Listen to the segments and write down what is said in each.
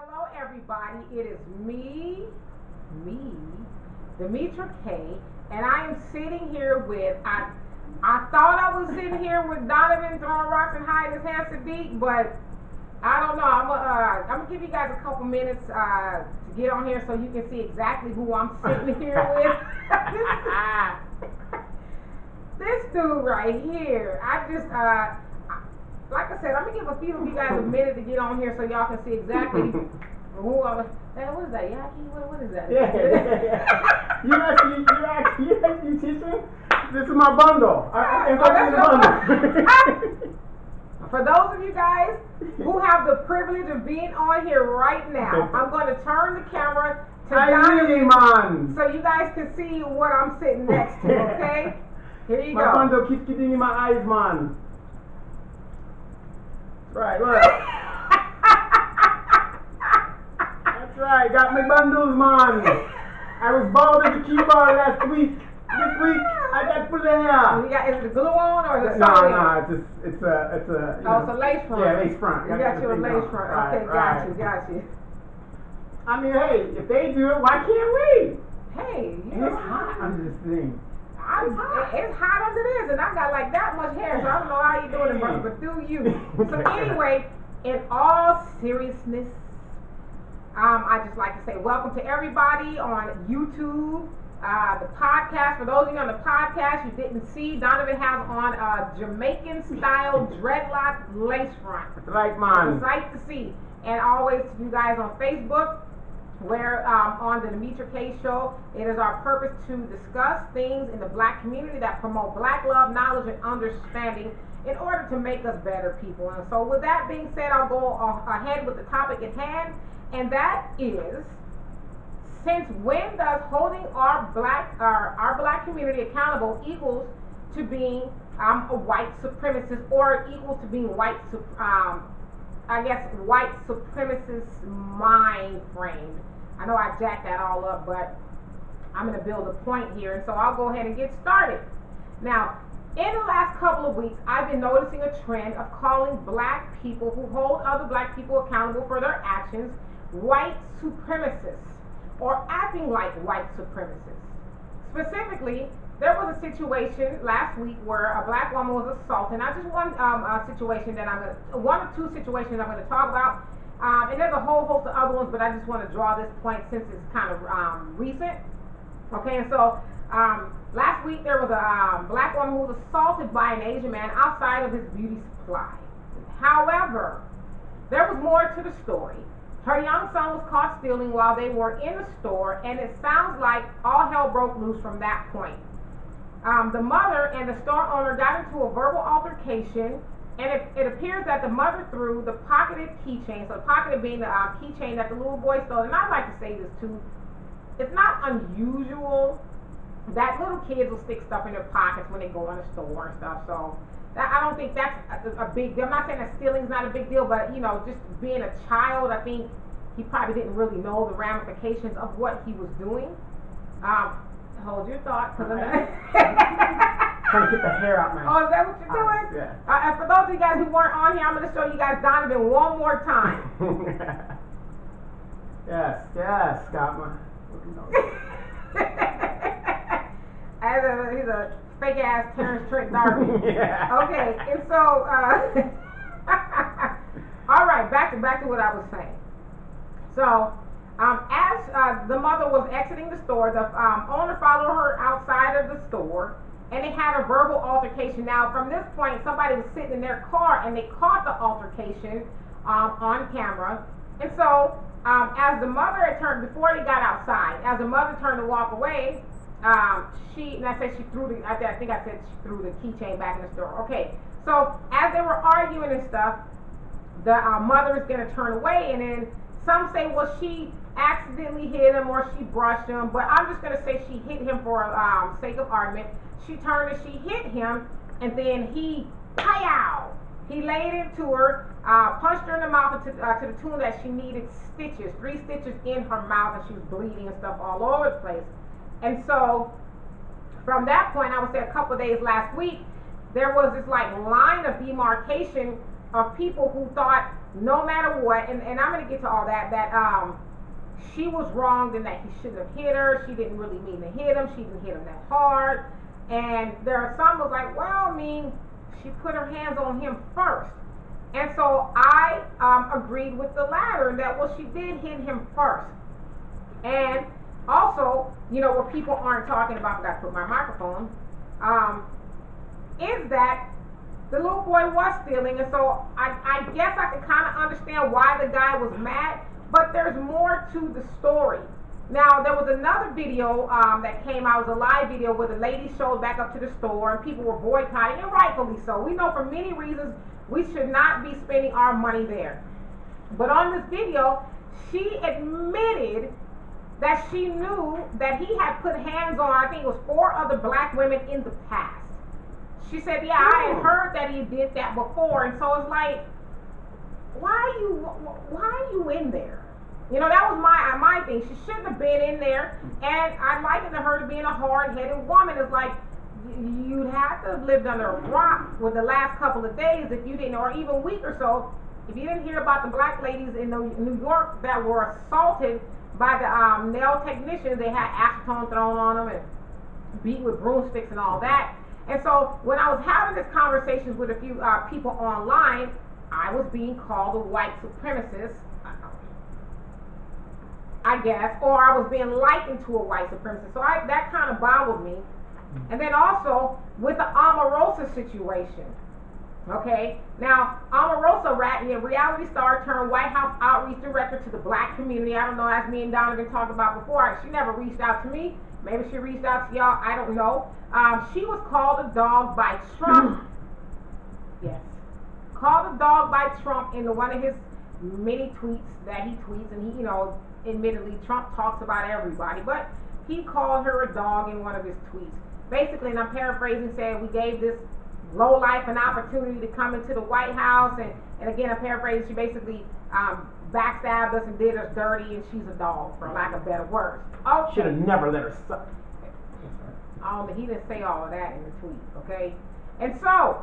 Hello, everybody. It is me, Demetra K, and I am sitting here with I thought I was sitting here with Donovan throwing rocks and hiding his hands Sadiq, but I don't know. I'm gonna give you guys a couple minutes to get on here so you can see exactly who I'm sitting here with. This dude right here. Like I said, I'm gonna give a few of you guys a minute to get on here so y'all can see exactly who I was. Man, what is that? Yaki? What is that? Yeah. You actually teaching? This is my bundle. That's bundle. For those of you guys who have the privilege of being on here right now, I'm going to turn the camera to Donovan so you guys can see what I'm sitting next to, okay? Here you go. My bundle keeps getting in my eyes, man. That's right, look. That's right, got my bundles, man. I was bald as a keyboard last week. This week, I got full hair. Is it the glue on or is it No, it's a. Oh, it's a lace front. Yeah, lace front. You got your lace front. Right, okay, right. got you. I mean, hey, if they do it, why can't we? Hey, it's hot under this thing. It's hot under this, and I got like that much hair, so I don't know how you doing it, brother, but do you. So anyway, in all seriousness, I just like to say welcome to everybody on YouTube. The podcast, for those of you on the podcast you didn't see, Donovan has on a Jamaican style dreadlock lace front. That's right, man. It's a sight to see. And always to you guys on Facebook, where on the Demetra K Show, it is our purpose to discuss things in the black community that promote black love, knowledge, and understanding in order to make us better people. And so with that being said, I'll go ahead with the topic at hand, and that is, since when does holding our black community accountable equals to being a white supremacist, or equals to being white supremacist mind frame? I know I jacked that all up, but I'm going to build a point here, and so I'll go ahead and get started. Now, in the last couple of weeks, I've been noticing a trend of calling black people who hold other black people accountable for their actions white supremacists, or acting like white supremacists. Specifically, there was a situation last week where a black woman was assaulted. Not just one situation that one or two situations I'm going to talk about, and there's a whole host of other ones, but I just want to draw this point since it's kind of recent. Okay, and so last week there was a black woman who was assaulted by an Asian man outside of his beauty supply. However, there was more to the story. Her young son was caught stealing while they were in the store, and it sounds like all hell broke loose from that point. The mother and the store owner got into a verbal altercation, and it appears that the mother threw the pocketed keychain, so the pocketed being the keychain that the little boy stole. And I'd like to say this too, it's not unusual that little kids will stick stuff in their pockets when they go in the store and stuff, so I don't think that's a big deal. I'm not saying that stealing is not a big deal, but you know, just being a child, I think he probably didn't really know the ramifications of what he was doing. Hold your thought, because I'm trying to get the hair out, man. Oh, is that what you're doing? Yeah. And for those of you guys who weren't on here, I'm going to show you guys Donovan one more time. yes, got my. He's a fake ass Terrence Trent D'Arby. Yeah. Okay, and so all right, back to what I was saying. So as the mother was exiting the store, the owner followed her outside of the store, and they had a verbal altercation. Now, from this point, somebody was sitting in their car, and they caught the altercation on camera. And so as the mother had turned, before they got outside, as the mother turned to walk away, I think I said she threw the keychain back in the store. Okay, so as they were arguing and stuff, the mother is going to turn away, and then some say, well, she accidentally hit him or she brushed him, but I'm just going to say she hit him for sake of argument. She turned and she hit him, and then he laid into her, punched her in the mouth to the tune that she needed stitches, 3 stitches in her mouth, and she was bleeding and stuff all over the place. And so from that point, I would say a couple of days last week, there was this like line of demarcation of people who thought no matter what, and I'm gonna get to all that, she was wronged and that he shouldn't have hit her. She didn't really mean to hit him. She didn't hit him that hard. And there are some was like, well, I mean, she put her hands on him first. And so I agreed with the latter, that well, she did hit him first. And also, you know, what people aren't talking about, I forgot to put my microphone, is that the little boy was stealing. And so I guess I can kind of understand why the guy was mad, but there's more to the story. Now, there was another video that came out. It was a live video where the lady showed back up to the store and people were boycotting, and rightfully so. We know for many reasons we should not be spending our money there. But on this video, she admitted that she knew that he had put hands on, I think it was 4 other black women in the past. She said, yeah, I had heard that he did that before. And so it's like, why are you in there? You know, that was my thing. She shouldn't have been in there. And I likened her to being a hard-headed woman. It's like, you'd have to have lived under a rock with the last couple of days if you didn't, or even week or so, if you didn't hear about the black ladies in New York that were assaulted by the nail technicians. They had acetone thrown on them and beat with broomsticks and all that. And so when I was having these conversations with a few people online, I was being called a white supremacist, I guess, or I was being likened to a white supremacist. So that kind of bothered me. And then also with the Omarosa situation. Okay, now Omarosa, reality star turned White House outreach director to the black community. I don't know, as me and Donovan talked about before, she never reached out to me. Maybe she reached out to y'all, I don't know. She was called a dog by Trump. Yes, called a dog by Trump in one of his many tweets that he tweets, and he, you know, admittedly Trump talks about everybody, but he called her a dog in one of his tweets. Basically, and I'm paraphrasing, saying we gave this low life an opportunity to come into the White House, and again, I'm paraphrasing, she basically backstabbed us and did us dirty, and she's a dog, for lack of better words. Okay. Should have never let her suck. He didn't say all of that in the tweet, okay? And so,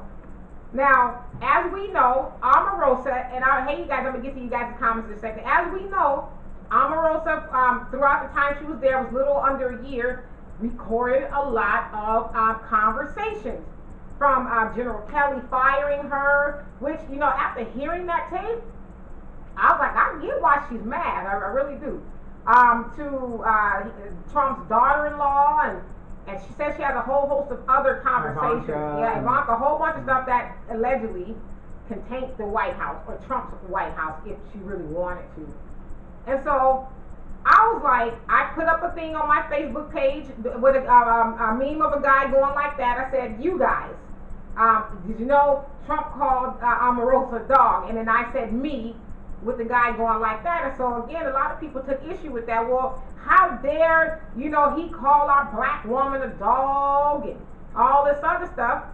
now, as we know, Omarosa, and hey, you guys, I'm going to get to you guys' comments in a second. As we know, Omarosa, throughout the time she was there, was little under a year, recorded a lot of conversations. From General Kelly firing her, which, you know, after hearing that tape, I was like, I get why she's mad. I really do. To Trump's daughter-in-law, and she said she has a whole host of other conversations. Ivanka, a whole bunch of stuff that allegedly can taint the White House, or Trump's White House, if she really wanted to. And so I was like, I put up a thing on my Facebook page with a meme of a guy going like that. I said, you guys, did you know Trump called Omarosa a dog? And then I said me, with the guy going like that. And so again, a lot of people took issue with that. Well, how dare, you know, he called our black woman a dog and all this other stuff.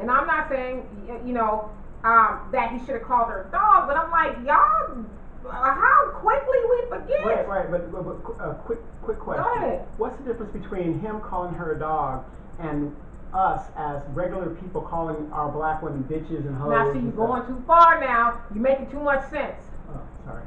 And I'm not saying, you know, that he should have called her a dog, but I'm like, y'all, how quickly we forget. Right, but quick question. Go ahead. What's the difference between him calling her a dog and us as regular people calling our black women bitches and hoes? Now, see, you're going too far now. You're making too much sense. Oh, sorry.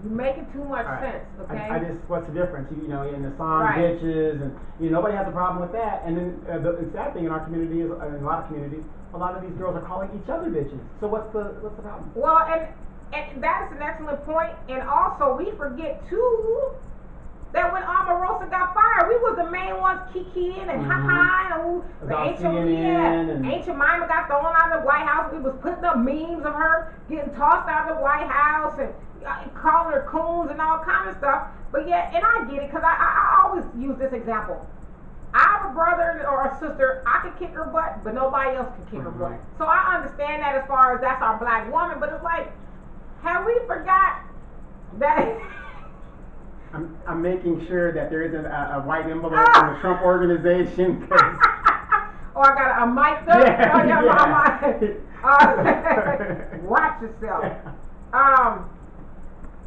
You're making too much sense, okay? What's the difference? You know, in the song bitches, and you know, nobody has a problem with that. And then the sad thing in our community is, in a lot of communities, a lot of these girls are calling each other bitches. So what's the problem? Well, and that's an excellent point. And also, we forget too that when Omarosa got fired, we was the main ones kikiing and ha-ha, and the ancient mama got thrown out of the White House. We was putting up memes of her getting tossed out of the White House and calling her coons and all kind of stuff. But yeah, and I get it, because I always use this example. I have a brother or a sister, I can kick her butt, but nobody else can kick her butt. So I understand that as far as that's our black woman, but it's like, have we forgot that? I'm making sure that there isn't a white envelope from the Trump organization. Or I got a mic up. Watch yourself.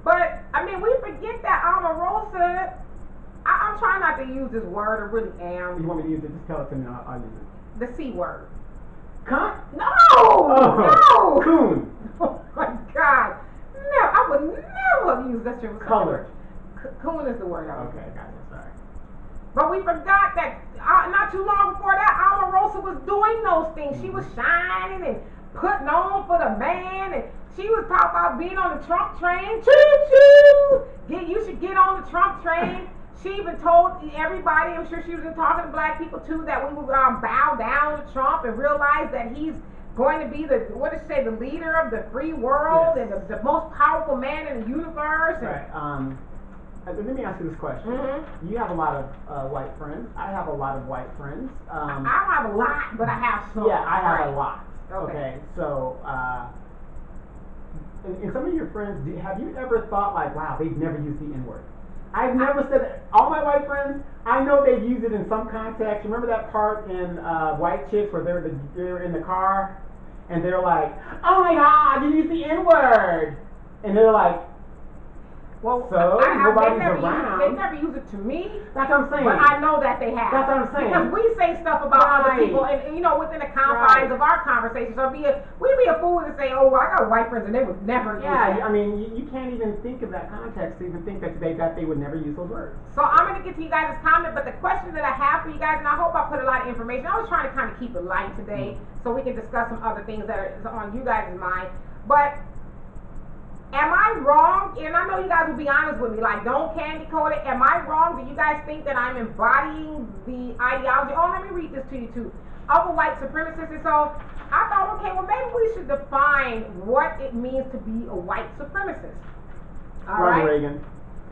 But I mean, we forget that Omarosa. I'm trying not to use this word. I really am. You want me to use it? Just tell it to me. I'll use it. The C word. Cunt? No! No! Coon. Oh my God. No, I would never use that term. Color. Coon is the word. Okay, gotcha, sorry. But we forgot that not too long before that, Omarosa was doing those things. She was shining and putting on for the man, and she was talking about being on the Trump train. Choo choo! You should get on the Trump train. She even told everybody, I'm sure she was talking to black people too, that we would bow down to Trump and realize that he's going to be the leader of the free world, yes, and the most powerful man in the universe. Right. Let me ask you this question. Mm-hmm. You have a lot of white friends. I have a lot of white friends. I don't have a lot, but I have some. Yeah, I have right. a lot. Okay, so in some of your friends, have you ever thought like, wow, they've never used the N-word? I've never said that. All my white friends, I know they've used it in some context. Remember that part in White Chicks where they're in the car and they're like, oh my God, you used the N-word, and they're like, well, so nobody's around. They never use it to me. That's what I'm saying. But I know that they have. That's what I'm saying. Because we say stuff about other people, and within the confines of our conversation. So we'd be a fool to say, oh, well, I got white friends, and they would never use that. Yeah, I mean, you can't even think of that context to even think that they would never use those words. So I'm going to get to you guys' comment, but the question that I have for you guys, and I hope I put a lot of information. I was trying to kind of keep it light today, so we can discuss some other things that are on you guys' mind. But am I wrong? And I know you guys will be honest with me, like, don't candy coat it. Am I wrong? Do you guys think that I'm embodying the ideology? Oh, let me read this to you too. Of a white supremacist. And so I thought, okay, well, maybe we should define what it means to be a white supremacist. Ronald Reagan.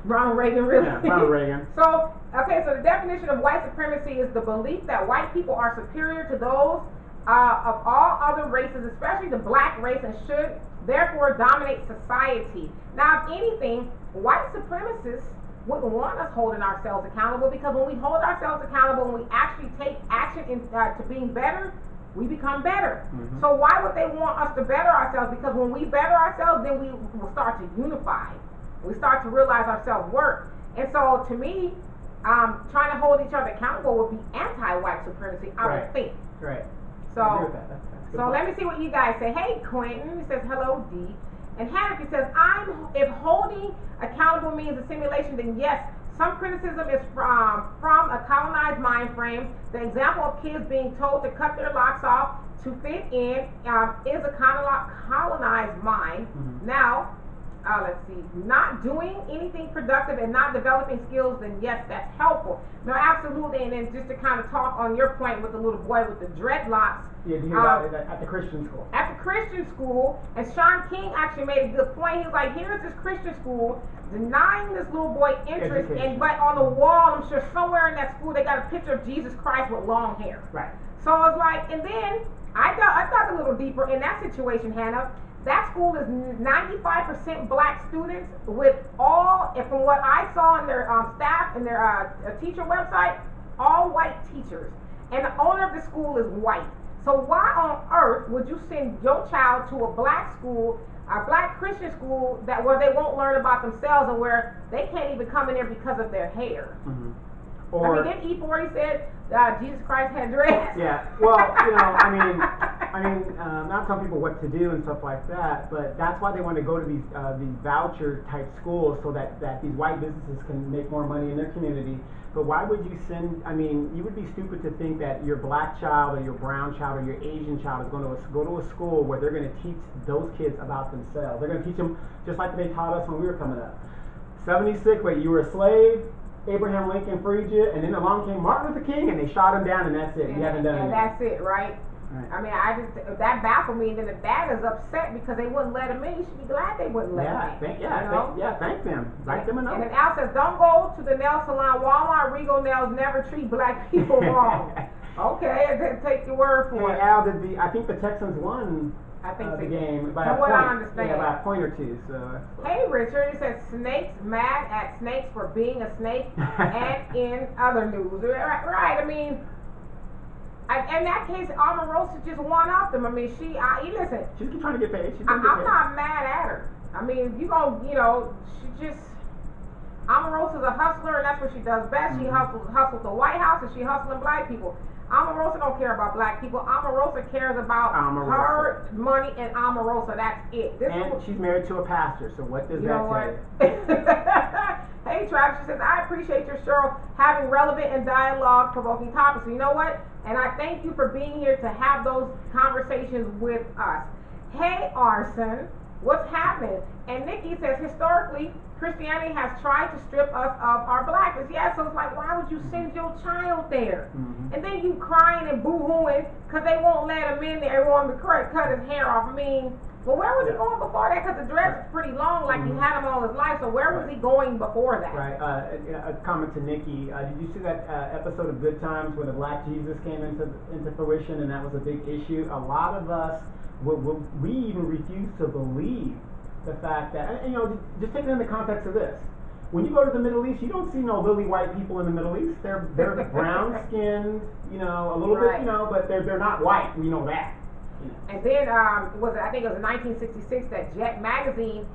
Ronald Reagan, really? Yeah, Ronald Reagan. So the definition of white supremacy is the belief that white people are superior to those of all other races, especially the black race, and should therefore dominate society. Now, if anything, white supremacists wouldn't want us holding ourselves accountable, because when we hold ourselves accountable and we actually take action to being better, we become better. Mm-hmm. So why would they want us to better ourselves? Because when we better ourselves, then we will start to unify. We start to realize our self-worth. And so to me, trying to hold each other accountable would be anti-white supremacy, I would think. Right. So, let me see what you guys say. Hey, Quentin, he says, hello, D. And Hannah says, if holding accountable means a simulation, then yes, some criticism is from a colonized mind frame. The example of kids being told to cut their locks off to fit in is a colonized mind. Mm-hmm. Now, let's see, not doing anything productive and not developing skills, then yes, that's helpful. No, absolutely. And then just to kind of talk on your point with the little boy with the dreadlocks. Yeah, you hear about it at the Christian school. At the Christian school, and Sean King actually made a good point. He was like, here's this Christian school denying this little boy interest, but on the wall, I'm sure somewhere in that school, they got a picture of Jesus Christ with long hair. Right. So I was like, and then I dug a little deeper in that situation, Hannah. That school is 95% black students, with all, and from what I saw in their staff and their teacher website, all white teachers. And the owner of the school is white. So why on earth would you send your child to a black school, a black Christian school, where they won't learn about themselves and where they can't even come in there because of their hair? Mm-hmm. Or, then E40 said Jesus Christ had dreads. Yeah, well, I mean, not telling people what to do and stuff like that, but that's why they want to go to these voucher type schools, so that these white businesses can make more money in their community. But why would you you would be stupid to think that your black child or your brown child or your Asian child is going to go to a school where they're going to teach those kids about themselves. They're going to teach them just like they taught us when we were coming up. 76, wait, you were a slave? Abraham Lincoln freed you, and then along came Martin Luther King, and they shot him down, and that's it. You haven't done anything. And that's it, right? I mean, that baffled me. And then the dad is upset because they wouldn't let him in. You should be glad they wouldn't let him in. Thank them. Write them a note. And then Al says, don't go to the nail salon. Walmart, Regal Nails never treat black people wrong. Okay, then take your word for it. Al, I think the Texans won. I think the game by a point. I understand. Yeah, by a point or two. So. Hey, Richard, he says snakes mad at snakes for being a snake, and in other news, right? I mean, in that case, Omarosa just one off them. I mean, listen. She's trying to get paid. I'm not mad at her. I mean, she just. Omarosa's a hustler, and that's what she does best. Mm-hmm. She hustles the White House, and she hustling black people. Omarosa don't care about black people. Omarosa cares about her money and Omarosa. That's it. And she's married to a pastor, so what does that tell you? Hey, Travis, she says, I appreciate your show having relevant and dialogue-provoking topics. So you know what? And I thank you for being here to have those conversations with us. Hey, Arson, what's happening? And Nikki says, historically, Christianity has tried to strip us of our blackness. Yeah, so it's like, why would you send your child there? Mm-hmm. And then you crying and boo-hooing because they won't let him in there. They want him to cut his hair off. I mean, well, where was he going before that? Because the dress is pretty long, like he had him all his life. So where was he going before that? Right. A comment to Nikki. Did you see that episode of Good Times where the Black Jesus came into fruition, and that was a big issue? A lot of us, we even refuse to believe the fact that, and, just take it in the context of this. When you go to the Middle East, you don't see no lily white people in the Middle East. They're brown skinned, a little bit, but they're not white. We know that. And then I think it was in 1966 that Jet Magazine,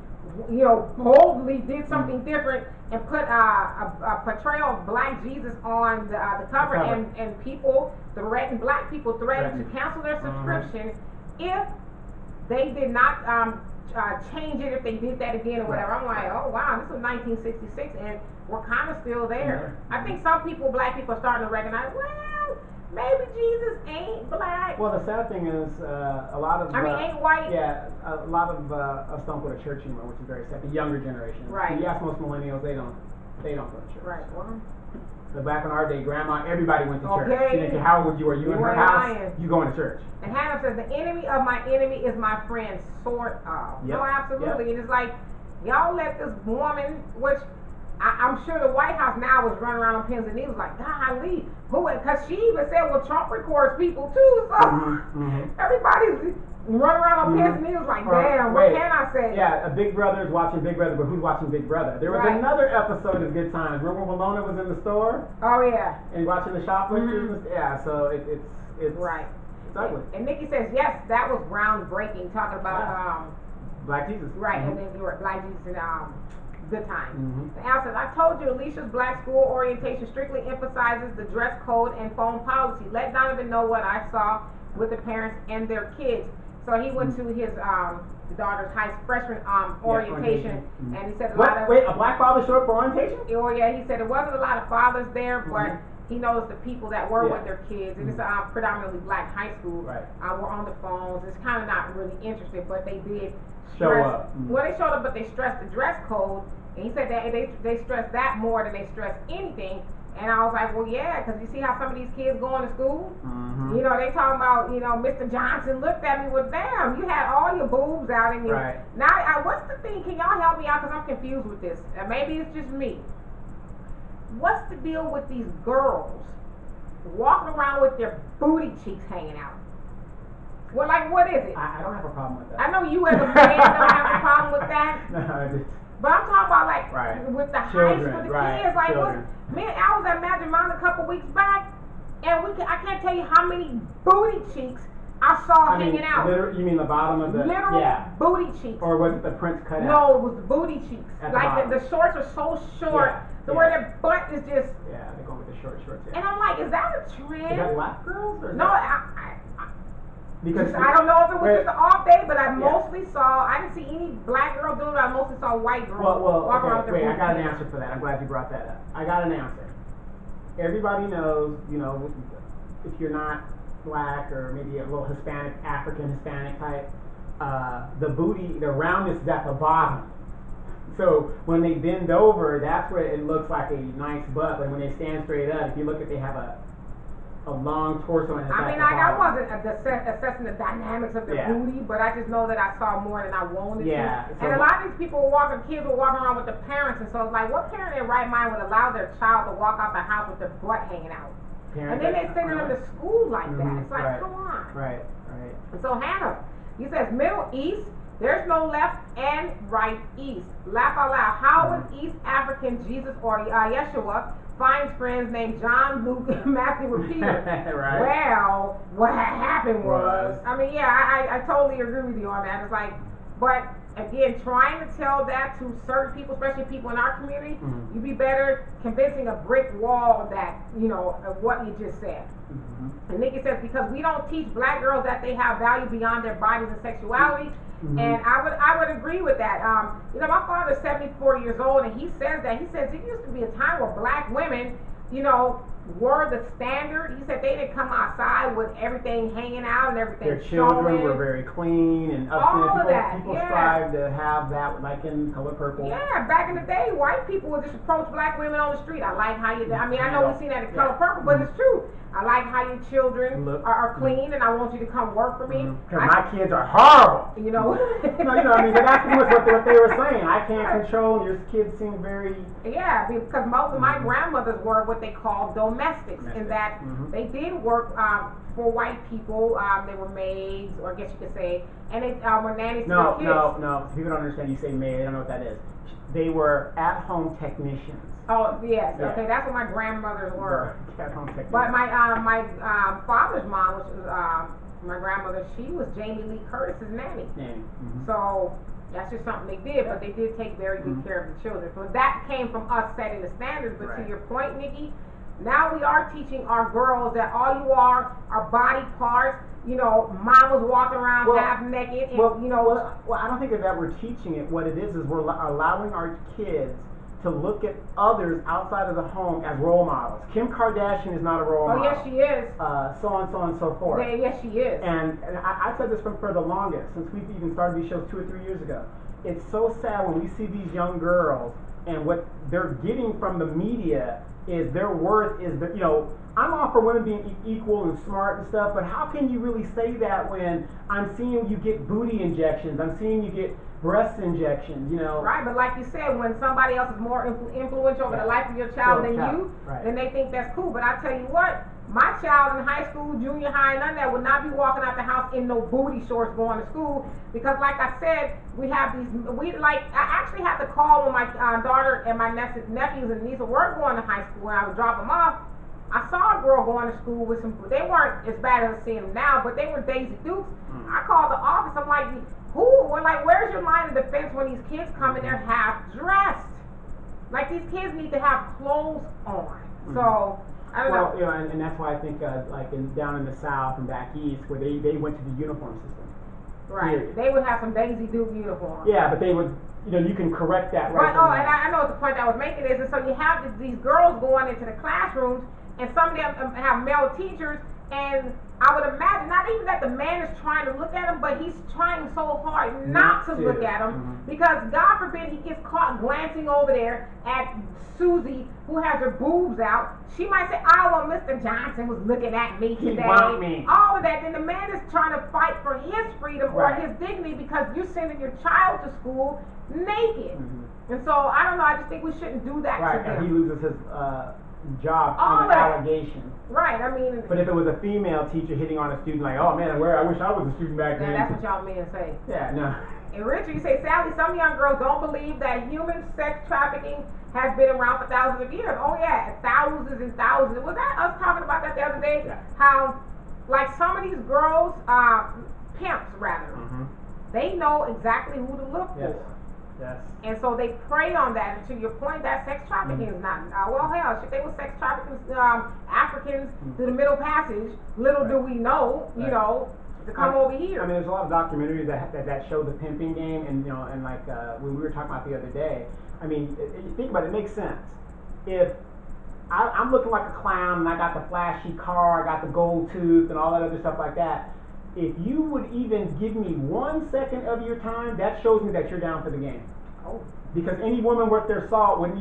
boldly did something different and put a portrayal of Black Jesus on the cover. And people threatened, black people threatened to cancel their subscription if they did not change it, if they did that again or whatever. I'm like, oh wow, this was 1966 and we're kind of still there. I think some people, black people, are starting to recognize, well, maybe Jesus ain't black. Well, the sad thing is, a lot of ain't white. Yeah, a lot of us don't go to church anymore, which is very sad. The younger generation. Right. You ask most millennials, they don't go to church. Right. Well, but back in our day, grandma, everybody went to church. Okay. She didn't care how old you were. You in her house, you going to church. And Hannah says, the enemy of my enemy is my friend, sort of. Yep. No, absolutely. Yep. And it's like, y'all let this woman, which I'm sure the White House now was running around on pins and needles like, golly, because she even said, well, Trump records people too, so everybody's running around on pins and needles like, damn, what can I say? Yeah, a Big Brother is watching Big Brother, but who's watching Big Brother? There was another episode of Good Times. Remember when Walona was in the store? Oh, yeah. And watching the shoplifters? Yeah, so it's right. It's ugly. And Nikki says, yes, that was groundbreaking, talking about Black Jesus. Right, and then you were Black Jesus and Good Times. And Al says, I told you Alicia's black school orientation strictly emphasizes the dress code and phone policy. Let Donovan know what I saw with the parents and their kids. So he went to his daughter's freshman orientation, and he said a black father showed up for orientation? Oh yeah, he said there wasn't a lot of fathers there, but he knows the people that were with their kids, and it's a predominantly black high school. Right. Were on the phones. It's kind of not really interested, but they did show up. Well, they showed up, but they stressed the dress code, and he said that they stressed that more than they stressed anything. And I was like, well, yeah, because you see how some of these kids going to school? They talking about, Mr. Johnson looked at me with, damn, you had all your boobs out in you. Right. Now, what's the thing? Can y'all help me out? Because I'm confused with this. Maybe it's just me. What's the deal with these girls walking around with their booty cheeks hanging out? Well, like, what is it? I don't have a problem with that. I know you as a man don't have a problem with that. No, I just... But I'm talking about with the high school, the kids, like I was at Magic Mountain a couple weeks back, and I can't tell you how many booty cheeks I saw hanging out. You mean the bottom of the booty cheeks? Or was it the Prince cutout? No, it was the booty cheeks. Like the shorts are so short, where their butt is just. Yeah, they're going with the shorts. Yeah. And I'm like, is that a trend? Is that black girls or? No, because I don't know if it was just an off day, but I mostly saw. I didn't see any black girls doing it. I mostly saw white girls walking around with their booty. I got an answer for that. I'm glad you brought that up. I got an answer. Everybody knows, if you're not black or maybe a little Hispanic, African Hispanic type, the booty, the roundness is at the bottom. So when they bend over, that's where it looks like a nice butt. But when they stand straight up, if you look at, they have a long torso and it's I wasn't assessing the dynamics of the booty, but I just know that I saw more than I wanted to. And a lot of these people kids were walking around with their parents, and so it's like, what parent in their right mind would allow their child to walk out the house with their butt hanging out? And then they send them to school like that. It's like, come on. Right. And so Hannah, he says Middle East, there's no left and right East. Laugh out loud. How would East African Jesus or Yeshua finds friends named John, Luke, Matthew, and Peter? Well, what had happened was, I totally agree with you on that. It's like, But again, trying to tell that to certain people, especially people in our community, you'd be better convincing a brick wall that, of what you just said. And Nikki says, because we don't teach black girls that they have value beyond their bodies and sexuality. And I would agree with that. My father's 74 years old, and he says that. He says it used to be a time where black women, were the standard. He said they didn't come outside with everything hanging out and everything Their children showing. were very clean and all of upstanding. that. People strive to have that, like in Color Purple. Yeah, back in the day, white people would just approach black women on the street. I like how you. I mean, I know we've seen that in Color Purple, but it's true. I like how your children are clean, and I want you to come work for me. Because my kids are horrible. No, I mean, that's pretty much what they were saying. I can't control, and your kids seem very... Yeah, because most of my grandmothers were what they call domestics, in that they did work for white people. They were maids, or I guess you could say, and they were nannies to their kids. No. People don't understand. You say maid, they don't know what that is. They were at-home technicians. Oh, yes. Yeah. Okay, that's what my grandmothers were. At-home technicians. But my father's mom, which was my grandmother, she was Jamie Lee Curtis's nanny. So that's just something they did, but they did take very good care of the children. So that came from us setting the standards. But to your point, Nikki, now we are teaching our girls that all you are body parts. Mom was walking around half naked, and Well, I don't think that we're teaching it. What it is we're allowing our kids to look at others outside of the home as role models. Kim Kardashian is not a role model. Oh, yes, she is. So on and so forth. Yeah, yes, she is. And I've said this for the longest, since we've even started these shows 2 or 3 years ago. It's so sad when we see these young girls and what they're getting from the media is their worth is I'm all for women being equal and smart and stuff, but how can you really say that when I'm seeing you get booty injections, I'm seeing you get breast injections, Right, but like you said, when somebody else is more influential over the life of your child than you, then they think that's cool. But I tell you what, my child in high school, junior high, none of that would not be walking out the house in no booty shorts going to school, because like I said, I actually had to call when my daughter and my nephews and nieces were going to high school, and I would drop them off. I saw a girl going to school with they weren't as bad as I see them now, but they were Daisy Dukes. I called the office, I'm like, where's your line of defense when these kids come in there half dressed? Like, these kids need to have clothes on. So, I don't know. Well, and that's why I think, down in the South and back East, where they went to the uniform system. Right. Period. They would have some Daisy Duke uniforms. Yeah, but they would, you can correct that right now. And I know what the point I was making is, and so you have these girls going into the classrooms, and some of them have male teachers, and I would imagine, not even that the man is trying to look at them, but he's trying so hard not to look at them, because God forbid he gets caught glancing over there at Susie, who has her boobs out. She might say, oh, well, Mr. Johnson was looking at me today. He want me. All of that. Then the man is trying to fight for his freedom or his dignity because you're sending your child to school naked. And so, I don't know, I just think we shouldn't do that to them. And he loses his job on an allegation. Right, I mean. But if it was a female teacher hitting on a student, like, oh man, I wish I was a student back then. That's what y'all men say. Yeah, no. And Richard, you say, Sally, some young girls don't believe that human sex trafficking has been around for thousands of years. Oh yeah, thousands and thousands. Was that us talking about that the other day? Yeah. How, like, some of these girls, pimps rather, they know exactly who to look for. Yes. And so they prey on that. And to your point, that sex trafficking is not. Well, hell, shit, they were sex trafficking Africans through the Middle Passage. Little do we know, to come over here. I mean, there's a lot of documentaries that show the pimping game, and like when we were talking about the other day. I mean, think about it. It makes sense. If I'm looking like a clown and I got the flashy car, I got the gold tooth, and all that other stuff like that. If you would even give me 1 second of your time, that shows me that you're down for the game. Oh. Because any woman worth their salt wouldn't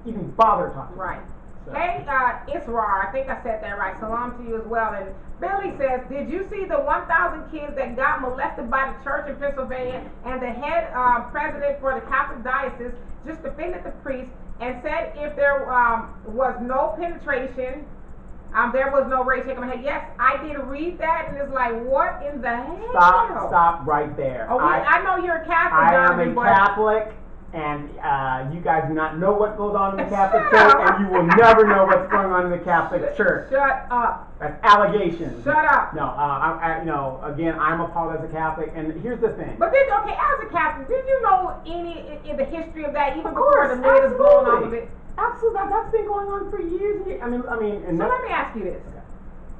even bother talking. Right. So. Hey, Israr, I think I said that right. Salam to you as well. And Billy says, did you see the 1,000 kids that got molested by the church in Pennsylvania, and the head president for the Catholic diocese just defended the priest and said if there was no penetration, there was no rape. Shaking my head. Yes, I did read that, and it's like, what in the hell? Stop right there. Oh, I know you're a Catholic. I am a Catholic, And you guys do not know what goes on in the Catholic Church, and you will never know what's going on in the Catholic Church. Shut up. That's allegations. Shut up. No, again, I'm appalled as a Catholic, and here's the thing. But then, okay, as a Catholic, did you know any in the history of that, even Of before course, the lid is blown off of absolutely. it? Absolutely, that's been going on for years. And and So let me ask you this.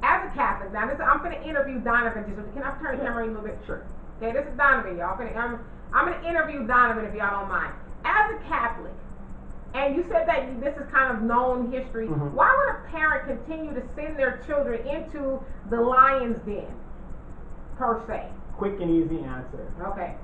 As a Catholic, now I'm going to interview Donovan. Can I turn the camera in a little bit? Sure. Okay, this is Donovan, y'all. I'm going to interview Donovan if y'all don't mind. As a Catholic, and you said that this is kind of known history, why would a parent continue to send their children into the lion's den, per se? Quick and easy answer. Okay.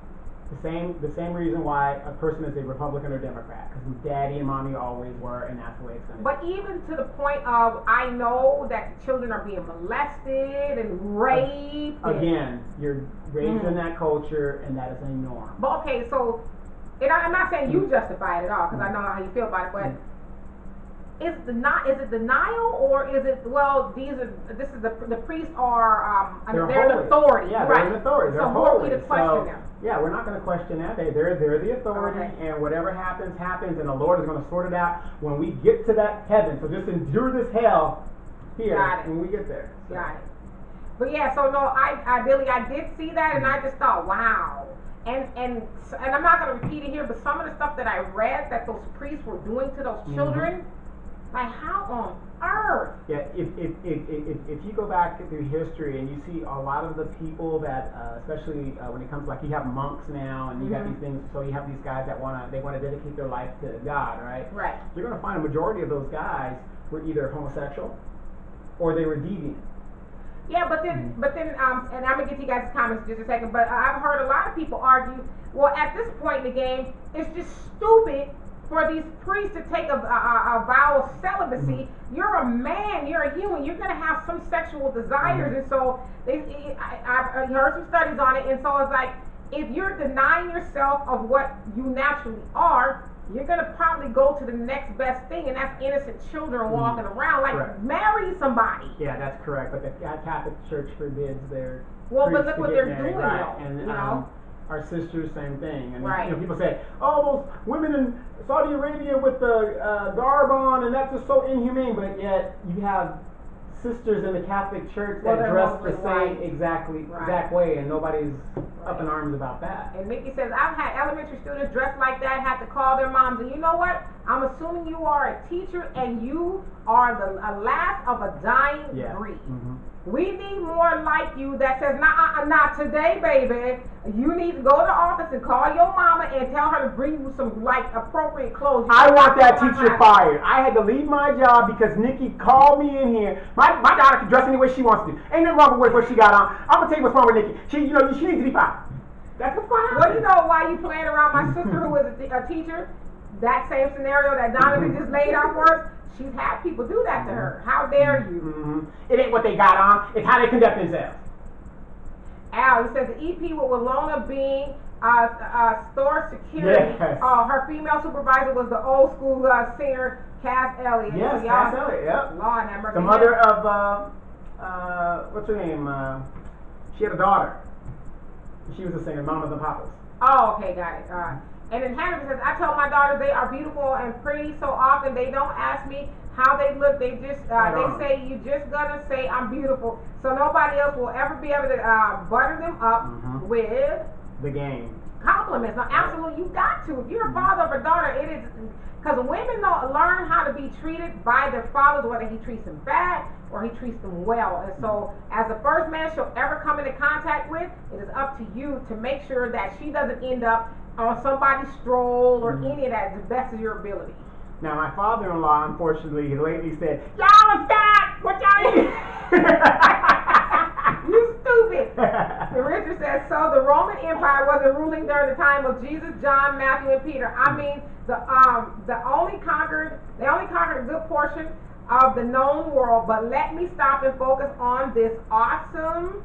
The same reason why a person is a Republican or Democrat, because daddy and mommy always were, and that's the way it's going to be. But even to the point of, I know that the children are being molested and raped. Again, you're raised in that culture, and that is a norm. But okay, so, and I'm not saying you justify it at all, because I know how you feel about it, but is it denial, or is it, well, the priests are, they're an authority. Yeah, right. they're an authority. They're so holy. who are we to question them? Yeah, we're not going to question that. They're the authority, and whatever happens, and the Lord is going to sort it out when we get to that heaven. So just endure this hell here when we get there. So. Got it. But yeah, so no, I did see that, and I just thought, wow. And I'm not going to repeat it here, but some of the stuff that I read that those priests were doing to those children, like how on earth? Yeah, if you go back through history and you see a lot of the people that, especially when it comes, like you have monks now, and you got these things, so you have these guys that want to dedicate their life to God, right? Right. You're going to find a majority of those guys were either homosexual or they were deviant. Yeah, but then, and I'm gonna get to you guys' comments in just a second. But I've heard a lot of people argue, well, at this point in the game, it's just stupid for these priests to take a vow of celibacy. You're a man, you're a human, you're gonna have some sexual desires, and so I've heard some studies on it, and so it's like, if you're denying yourself of what you naturally are, you're gonna probably go to the next best thing, and that's innocent children walking around. Like, marry somebody. Yeah, that's correct. But the Catholic Church forbids their but look what they're married, doing, right? though. And you know, our sisters, same thing. And right. People say, "Oh, those women in Saudi Arabia with the garb on, and that's just so inhumane." But yet, you have sisters in the Catholic Church that dress the same exact way, and nobody's up in arms about that. And Mickey says, I've had elementary students dressed like that, have to call their moms, and you know what? I'm assuming you are a teacher, and you are the last of a dying breed. We need more like you that says, not today, baby. You need to go to the office and call your mama and tell her to bring you some, appropriate clothes. I want that teacher fired. I had to leave my job because Nikki called me in here. My daughter can dress any way she wants to. Ain't nothing wrong with what she got on. I'm going to tell you what's wrong with Nikki. She needs to be fired. That's what's going on. Well, you know why you playing around my sister who is a teacher? That same scenario that Donovan just laid out for us. She's had people do that to her. How dare you? It ain't what they got on. It's how they conduct themselves. Al, it says the EP with Walona being store security. Yes. Her female supervisor was the old school singer Cass Elliott. Yes, so Cass Elliott. Yep. Lord have mercy. The mother of what's her name? She had a daughter. She was a singer, Mamas and Papas. Oh, okay, got it. And then Hannah says, I tell my daughters they are beautiful and pretty so often they don't ask me how they look. They just they say you just gonna say I'm beautiful. So nobody else will ever be able to butter them up with the game. Compliments. No, absolutely, you got to. If you're a father of a daughter, it is because women don't learn how to be treated by their fathers, whether he treats them bad or he treats them well. And so, as the first man she'll ever come into contact with, it is up to you to make sure that she doesn't end up on somebody's stroll or any of that, to the best of your ability. Now, my father-in-law, unfortunately, lately said, "Y'all are fat. What y'all eat?" You stupid. And Richard says, so the Roman Empire wasn't ruling during the time of Jesus, John, Matthew, and Peter. I mean, they only conquered a good portion of the known world. But let me stop and focus on this awesome,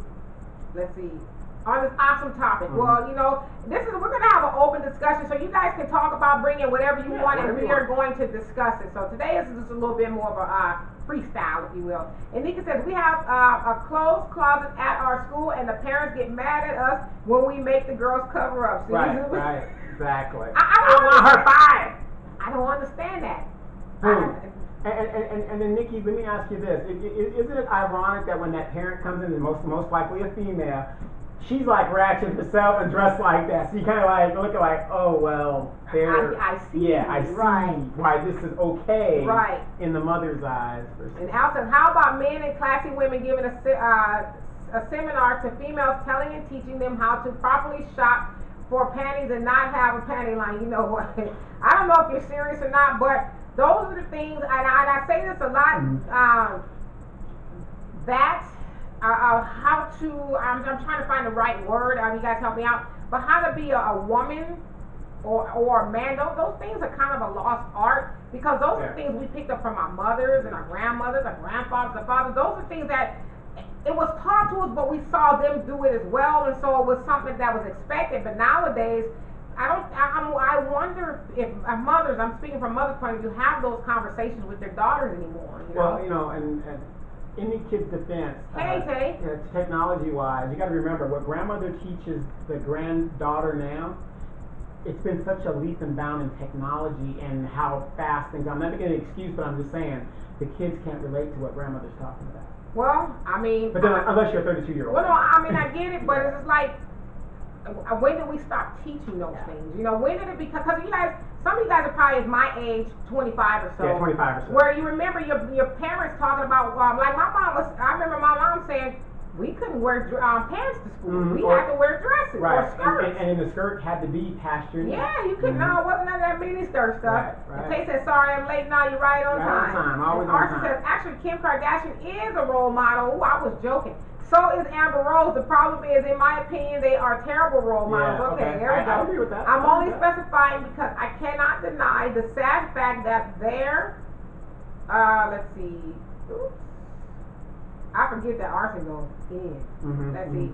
on this awesome topic. Well, we're going to have an open discussion, so you guys can talk about bringing whatever you want, and we are going to discuss it. So today is just a little bit more of a freestyle, if you will. And Nika says, we have a closed closet at our school, and the parents get mad at us when we make the girls cover up. So right. Exactly. I want her fired. I don't understand that. And then Nikki, let me ask you this: isn't it ironic that when that parent comes in, and most likely a female, she's like ratchet herself and dressed like that, so you kind of like look at like, oh well, I see. Yeah, I see why this is okay. Right. In the mother's eyes. And Al says, how about men and classy women giving a seminar to females, telling and teaching them how to properly shop for panties and not have a panty line? You know what? I don't know if you're serious or not, but those are the things, and I say this a lot, how to, I'm trying to find the right word, you guys help me out, but how to be a woman or a man, those things are kind of a lost art, because those are things we picked up from our mothers and our grandmothers, our grandfathers, our fathers. Those are things that it was taught to us, but we saw them do it as well, and so it was something that was expected. But nowadays, I wonder if mothers, I'm speaking from mother's point of view, have those conversations with their daughters anymore. Well, and in the kid's defense, technology-wise, you got to remember what grandmother teaches the granddaughter now. It's been such a leap and bound in technology and how fast things are. I'm not making an excuse, but I'm just saying the kids can't relate to what grandmother's talking about. Well, I mean, but then unless you're a 32-year-old. Well, no, I mean I get it, but it's just like, when did we stop teaching those things? You know, when did it become? Because you guys, some of you guys are probably my age, 25 or so. Yeah, 25 or so. Where you remember your parents talking about, like my mom was. I remember my mom saying we couldn't wear pants to school. We had to wear dresses or skirts. And the skirt had to be pastured. Yeah, you couldn't. No, it wasn't none of that mini skirt stuff. Right. And they said, "Sorry, I'm late." Now you're right on time. Always on time. Says, actually, Kim Kardashian is a role model. Ooh, I was joking. So is Amber Rose. The problem is, in my opinion, they are terrible role models. Okay, there we go. I agree with that. I'm only specifying because I cannot deny the sad fact that their, let's see, oops, I forget that arson goes in. Let's see.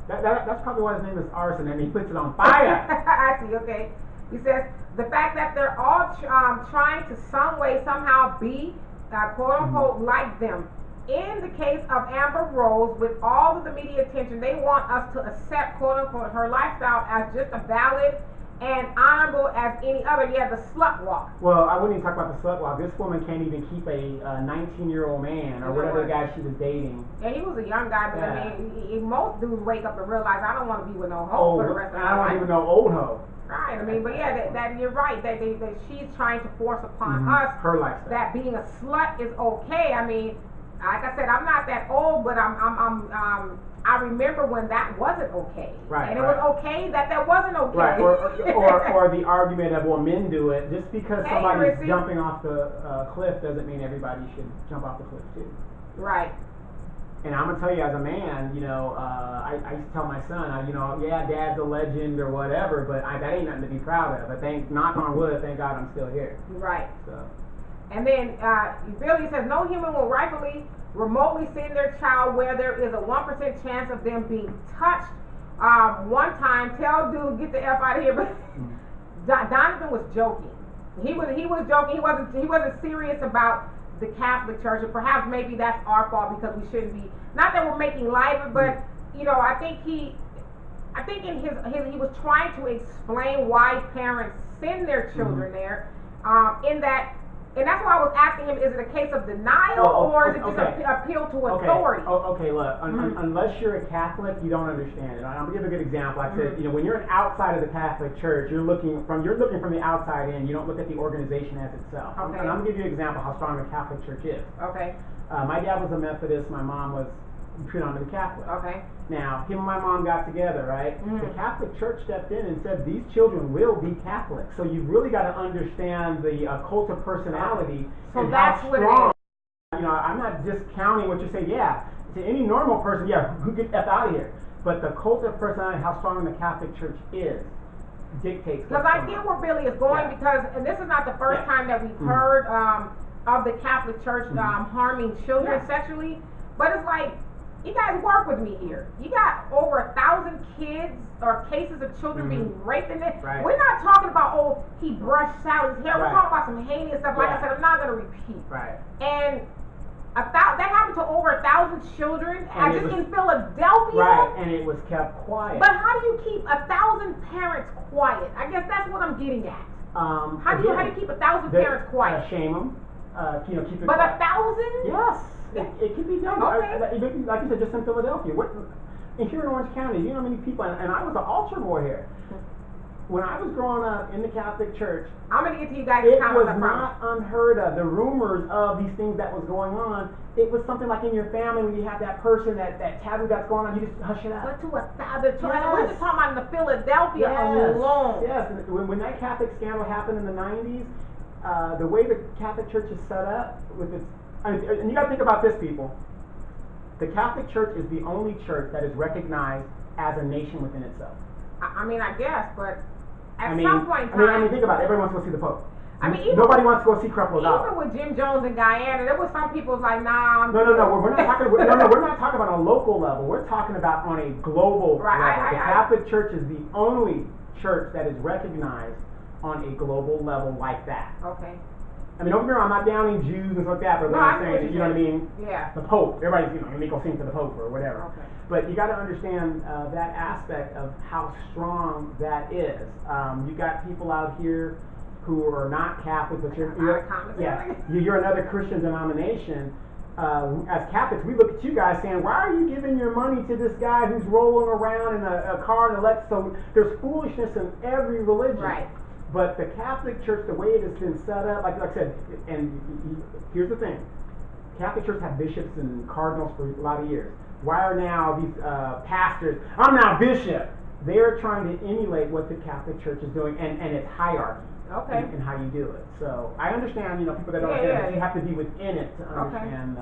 That's probably why his name is Arson, and he puts it on fire. I see, okay. He says, the fact that they're all trying to some way, somehow be, quote unquote, like them. In the case of Amber Rose, with all of the media attention, they want us to accept, quote unquote, her lifestyle as just as valid and honorable as any other. Yeah, the slut walk. Well, I wouldn't even talk about the slut walk. This woman can't even keep a 19-year-old man or whatever the guy she was dating. Yeah, he was a young guy, but I mean, most dudes wake up and realize I don't want to be with no hoe for the rest of my life. I don't want to be with no old hoe. Right, I mean, but yeah, that you're right. That she's trying to force upon us her lifestyle. That being a slut is okay. I mean, like I said, I'm not that old, but I remember when that wasn't okay. Right. And it was okay that wasn't okay. Right. Or the argument of, well, men do it. Just because somebody's jumping off the cliff doesn't mean everybody should jump off the cliff too. Right. And I'm gonna tell you, as a man, I used to tell my son, Dad's a legend or whatever, but that ain't nothing to be proud of. Knock on wood, thank God I'm still here. Right. So. And then Billy says, no human will rightfully remotely send their child where there is a 1% chance of them being touched. One time, tell dude, get the F out of here. But Donovan was joking. He was joking. He wasn't serious about the Catholic Church, and perhaps maybe that's our fault because we shouldn't be. Not that we're making light of it, but I think he was trying to explain why parents send their children there. And that's why I was asking him, is it a case of denial or is it just an appeal to authority? Okay, look, unless you're a Catholic, you don't understand it. I'm gonna give a good example. I said, when you're an outside of the Catholic Church, you're looking from the outside in. You don't look at the organization as itself. Okay. And I'm gonna give you an example how strong the Catholic Church is. Okay. My dad was a Methodist. My mom was predominantly Catholic. Okay. Now, him and my mom got together, right? The Catholic Church stepped in and said, these children will be Catholic. So you've really got to understand the cult of personality and how strong. I'm not discounting what you're saying. Yeah, to any normal person, who get F out of here. But the cult of personality, how strong the Catholic Church is, dictates. Because I get where Billy is going because, and this is not the first time that we've heard of the Catholic Church harming children sexually, but it's like, you guys work with me here. You got over 1,000 kids or cases of children being raped in this. Right. We're not talking about, he brushed Sally's hair. We're talking about some heinous stuff. Like I said, I'm not going to repeat. Right. And That happened to over 1,000 children, just in Philadelphia. Right, and it was kept quiet. But how do you keep 1,000 parents quiet? I guess that's what I'm getting at. How do you keep 1,000 parents quiet? Shame them. Keep it. But quiet. 1,000? Yes, it can be done. Okay. Like you said, just in Philadelphia. And here in Orange County, you know how many people, and I was an altar boy here. When I was growing up in the Catholic Church, I'm gonna get to you guys. It was not unheard of. The rumors of these things that was going on, it was something like in your family when you have that person, that taboo that's going on, you just hush it up. But to 1,000, we're just talking about in the Philadelphia alone. Yes, and when that Catholic scandal happened in the 90s, the way the Catholic Church is set up with its, and you got to think about this, people. The Catholic Church is the only church that is recognized as a nation within itself. I mean, I guess, but at some point in time... I mean, think about it. Everyone wants to go see the Pope. Nobody wants to go see Creflo Dollar. Even with Jim Jones and Guyana, there was some people like, nah, No, we're not talking. We're not talking about on a local level. We're talking about on a global level. The Catholic Church is the only church that is recognized on a global level like that. Okay. I mean, don't get me wrong, I'm not downing Jews and stuff like that, but what I'm saying, you know what I mean? Yeah. The Pope, everybody's, let me go sing to the Pope or whatever. Okay. But you got to understand that aspect of how strong that is. You got people out here who are not Catholic, but you're another Christian denomination. As Catholics, we look at you guys saying, why are you giving your money to this guy who's rolling around in a car and elect? So there's foolishness in every religion. Right. But the Catholic Church, the way it has been set up, like I said, and here's the thing. Catholic Church had bishops and cardinals for a lot of years. Why are now these pastors, I'm now bishop? They're trying to emulate what the Catholic Church is doing and its hierarchy. Okay. And how you do it. So I understand, people that don't understand, but you have to be within it to understand.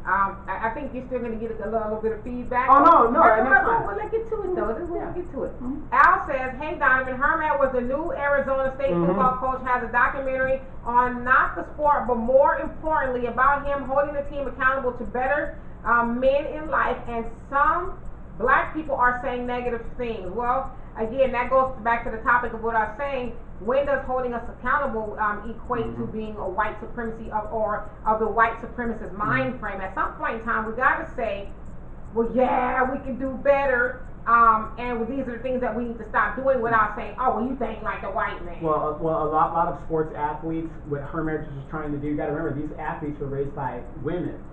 I think you're still going to get a little bit of feedback. Oh, no. Well, let's get to it, though. We'll get to it. Al says, hey, Donovan, Herman was the new Arizona State football coach, has a documentary on not the sport, but more importantly, about him holding the team accountable to better men in life, and some black people are saying negative things. Well, again, that goes back to the topic of what I was saying. When does holding us accountable equate to being a white supremacy or of the white supremacist mind frame? At some point in time, we got to say, well, yeah, we can do better, and these are the things that we need to stop doing without saying, oh, well, you think like the white man. Well, a lot of sports athletes, what Herman was trying to do, you got to remember, these athletes were raised by women,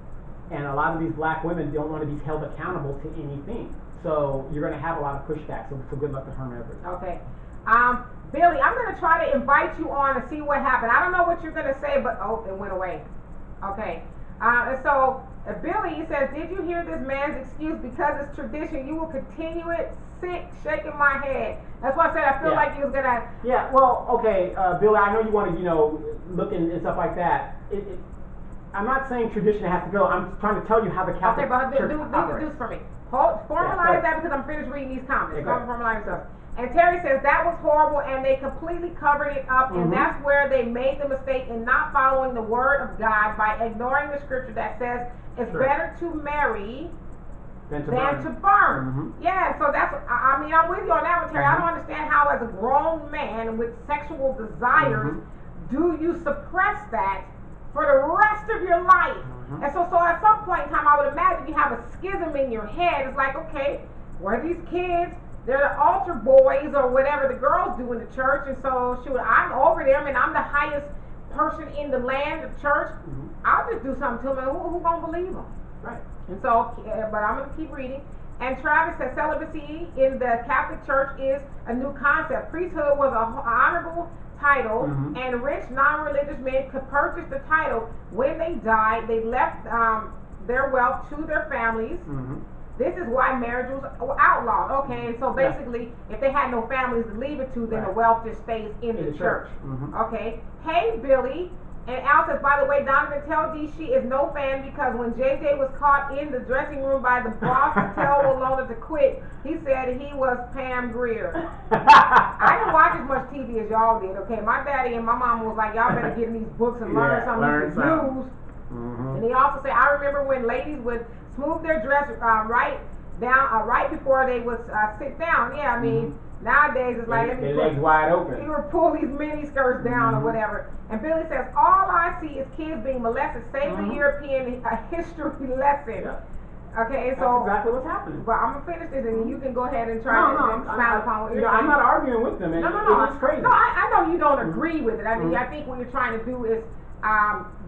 and a lot of these black women don't want to be held accountable to anything. So you're going to have a lot of pushback. So good luck to Herman Edwards. Okay. Billy, I'm going to try to invite you on and see what happened. I don't know what you're going to say, but it went away. Okay. And so Billy says, did you hear this man's excuse? Because it's tradition, you will continue it. Sick, shaking my head. That's why I said I feel like he was going to. Yeah, well, okay, Billy, I know you want to, look and stuff like that. I'm not saying tradition has to go. I'm trying to tell you how the Catholic Church operates. Do this for me. Formalize that because I'm finished reading these comments. Formalize stuff. And Terry says that was horrible, and they completely covered it up, and that's where they made the mistake in not following the word of God by ignoring the scripture that says it's better to marry than to burn. Yeah, so that's, I'm with you on that one, Terry. I don't understand how, as a grown man with sexual desires, do you suppress that for the rest of your life? And so at some point in time, I would imagine you have a schism in your head. It's like, okay, where are these kids? They're the altar boys or whatever the girls do in the church, and so I'm over them, and I'm the highest person in the land, the church. I'll just do something to them, and who gonna believe them? Right. And so, but I'm gonna keep reading. And Travis says celibacy in the Catholic Church is a new concept. Priesthood was an honorable title, and rich non-religious men could purchase the title. When they died, they left their wealth to their families. This is why marriage was outlawed. Okay, and so basically, if they had no families to leave it to, then the wealth just stays in the church. Okay. Hey, Billy. And Al says, by the way, Donovan, tell Dee she is no fan because when JJ was caught in the dressing room by the boss to tell Walona to quit, he said he was Pam Grier. I didn't watch as much TV as y'all did, okay? My daddy and my mama was like, y'all better get in these books and learn something you can use. And he also said, I remember when ladies would smooth their dress right before they would sit down. Yeah, Nowadays, it's like, let me their legs wide open. You pull these mini skirts down or whatever. And Billy says, all I see is kids being molested. Save the European history lesson. Yeah. Okay, That's so exactly what's happening. But I'm gonna finish this, and you can go ahead and try to expound upon what you're saying. I'm not arguing with them. No. It's crazy. No, I know you don't agree with it. I mean, I think what you're trying to do is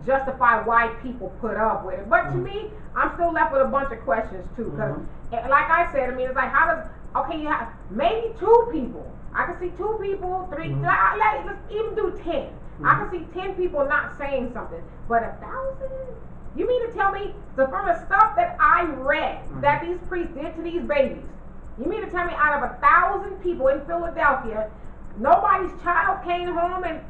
justify why people put up with it. But to me, I'm still left with a bunch of questions too, because like I said, I mean, it's like, how does you have maybe 2 people. I can see 2 people, 3. Let's even do 10. I can see 10 people not saying something, but 1,000. You mean to tell me, so from the stuff that I read that these priests did to these babies, you mean to tell me out of 1,000 people in Philadelphia, nobody's child came home and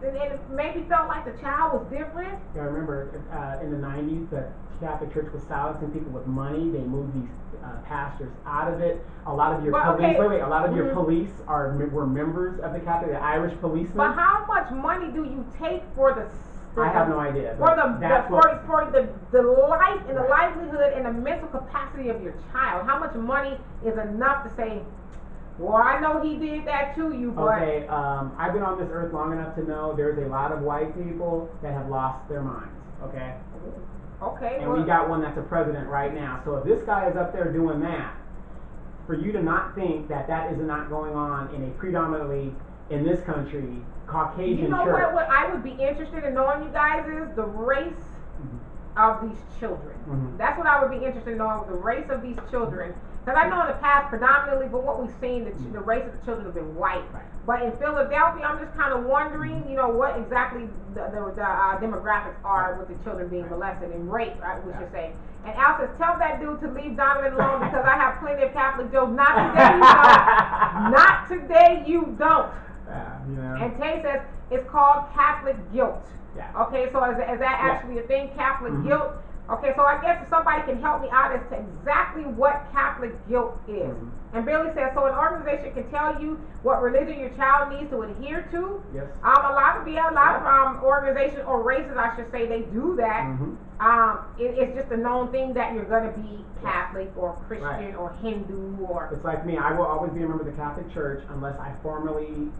maybe felt like the child was different? Yeah, I remember in the 90s, the Catholic Church was silencing people with money. They moved these pastors out of it. A lot of your police, a lot of your police were members of the Catholic, the Irish policemen. But how much money do you take for the I have no idea. For the life and the livelihood and the mental capacity of your child, how much money is enough to say, well, I know he did that to you, but... Okay, I've been on this earth long enough to know there's a lot of white people that have lost their minds, okay? Okay, and we got one that's a president right now. So if this guy is up there doing that, for you to not think that that is not going on in a predominantly, in this country, Caucasian church. You know what I would be interested in knowing, you guys, is the race of these children. That's what I would be interested in knowing, the race of these children. Because I know in the past, predominantly, but what we've seen, the race of the children have been white. Right. But in Philadelphia, I'm just kind of wondering, you know, what exactly the demographics are with the children being molested and raped, we should say. And Al says, tell that dude to leave Donovan alone because I have plenty of Catholic jokes. Not today, you don't. Not today, you don't. You know. And Tay says, it's called Catholic guilt. Yeah. Okay, so is that actually a thing, Catholic guilt? Okay, so I guess if somebody can help me out as to exactly what Catholic guilt is. And Billy says, so an organization can tell you what religion your child needs to adhere to. Yes. A lot of organizations or races, I should say, they do that. It's just a known thing that you're going to be Catholic or Christian or Hindu or... It's like me. I will always be a member of the Catholic Church unless I formally...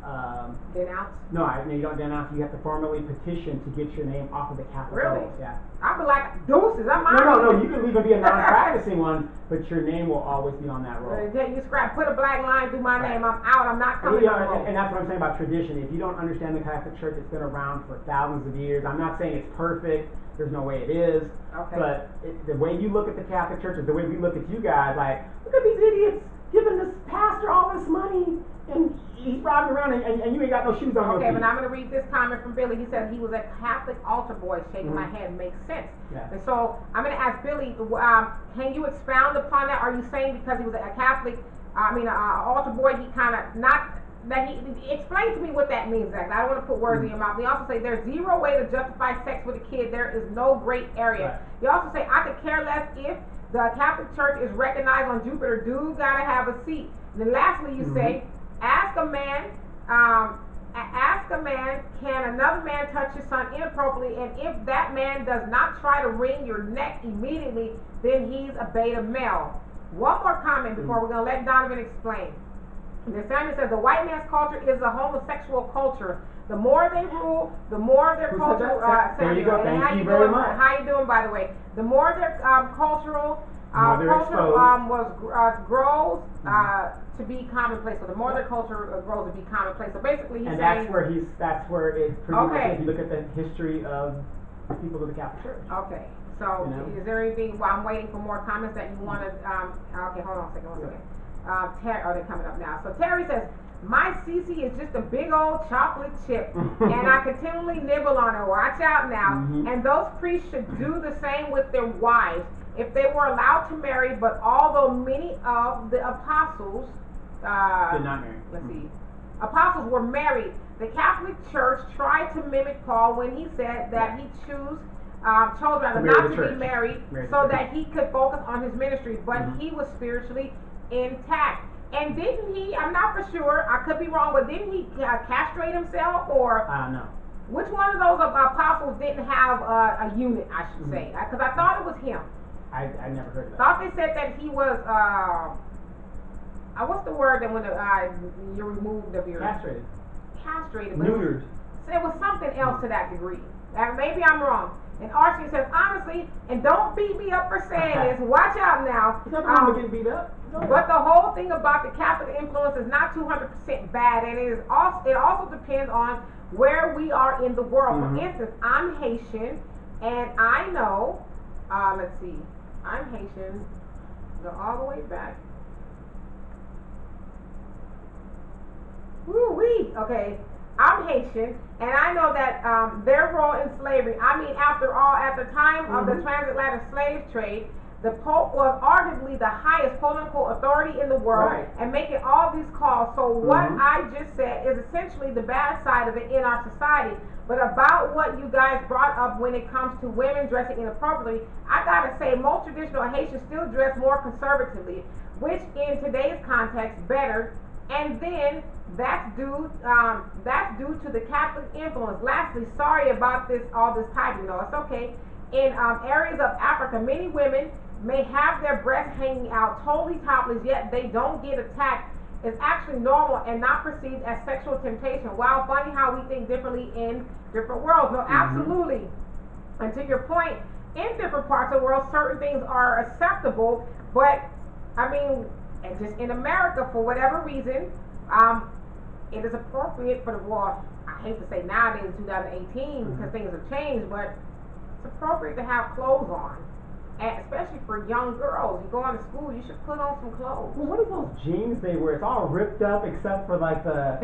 denounce? No, you don't denounce. You have to formally petition to get your name off of the Catholic rolls. Yeah. I'd be like, deuces, I'm out. No, you can even be a non-practicing one, but your name will always be on that roll. You put a black line through my name, I'm out, I'm not coming and that's what I'm saying about tradition. If you don't understand the Catholic Church, it's been around for thousands of years. I'm not saying it's perfect. There's no way it is. Okay. But the way you look at the Catholic Church is the way we look at you guys. Like, look at these idiots giving this pastor all this money, and he's riding around, and you ain't got no shoes on. Okay, but I'm going to read this comment from Billy. He said he was a Catholic altar boy. Shaking my head makes sense. Yeah. And so I'm going to ask Billy, can you expound upon that? Are you saying because he was a Catholic, altar boy, he kind of not... That he explain to me what that means exactly. I don't want to put words in your mouth. They also say there's zero way to justify sex with a kid. There is no gray area. They also say I could care less if the Catholic Church is recognized on Jupiter. Dude gotta have a seat. And then lastly, you say, ask a man, can another man touch his son inappropriately? And if that man does not try to wring your neck immediately, then he's a beta male. One more comment before we're gonna let Donovan explain. The Samuel says the white man's culture is a homosexual culture. The more they rule, the more their culture. There you go. Thank you very much. How you doing, by the way? The more their cultural grows to be commonplace. So the more their culture grows to be commonplace. So basically, he's saying. And that's where it's pretty much. If you look at the history of the people of the Catholic Church. Okay. So is there anything? While I'm waiting for more comments that you want to. Okay, hold on a second. One second. They're coming up now. So Terry says, my CC is just a big old chocolate chip, and I continually nibble on it. Watch out now. And those priests should do the same with their wives if they were allowed to marry. But although many of the apostles did not marry. Let's see. Apostles were married. The Catholic Church tried to mimic Paul when he said that he chose not to be married so that he could focus on his ministry, but he was spiritually intact. And didn't he, I'm not for sure, I could be wrong, but didn't he castrate himself, or no. Which one of those apostles didn't have a unit, I should say? Because I thought it was him. I never heard of that. Thought they said that he was what's the word that when you're removed of your Castrated. castrated? Neutered. It was something else to that degree. Maybe I'm wrong. And Archie says, honestly, and don't beat me up for saying this, watch out now. It's not wrong with getting beat up. But the whole thing about the Catholic influence is not 200% bad, and it also depends on where we are in the world. For instance, I'm Haitian, and I know, let's see, I'm Haitian, go all the way back. Woo-wee, okay. I'm Haitian, and I know that their role in slavery, I mean, after all, at the time of the transatlantic slave trade, the Pope was arguably the highest quote-unquote authority in the world, and making all these calls. So what I just said is essentially the bad side of it in our society. But about what you guys brought up when it comes to women dressing inappropriately, I gotta say most traditional Haitians still dress more conservatively, which in today's context better. And then that's due to the Catholic influence. Lastly, sorry about all this typing. No, it's okay. In areas of Africa, many women may have their breasts hanging out totally topless, yet they don't get attacked. It's actually normal and not perceived as sexual temptation. Wow, funny how we think differently in different worlds. No, absolutely. And to your point, in different parts of the world, certain things are acceptable, but I mean, and just in America, for whatever reason, it is appropriate for the war. I hate to say nowadays, 2018, because things have changed, but it's appropriate to have clothes on, and especially for young girls. You go into school, you should put on some clothes. Well, what are those jeans they wear? It's all ripped up except for like the.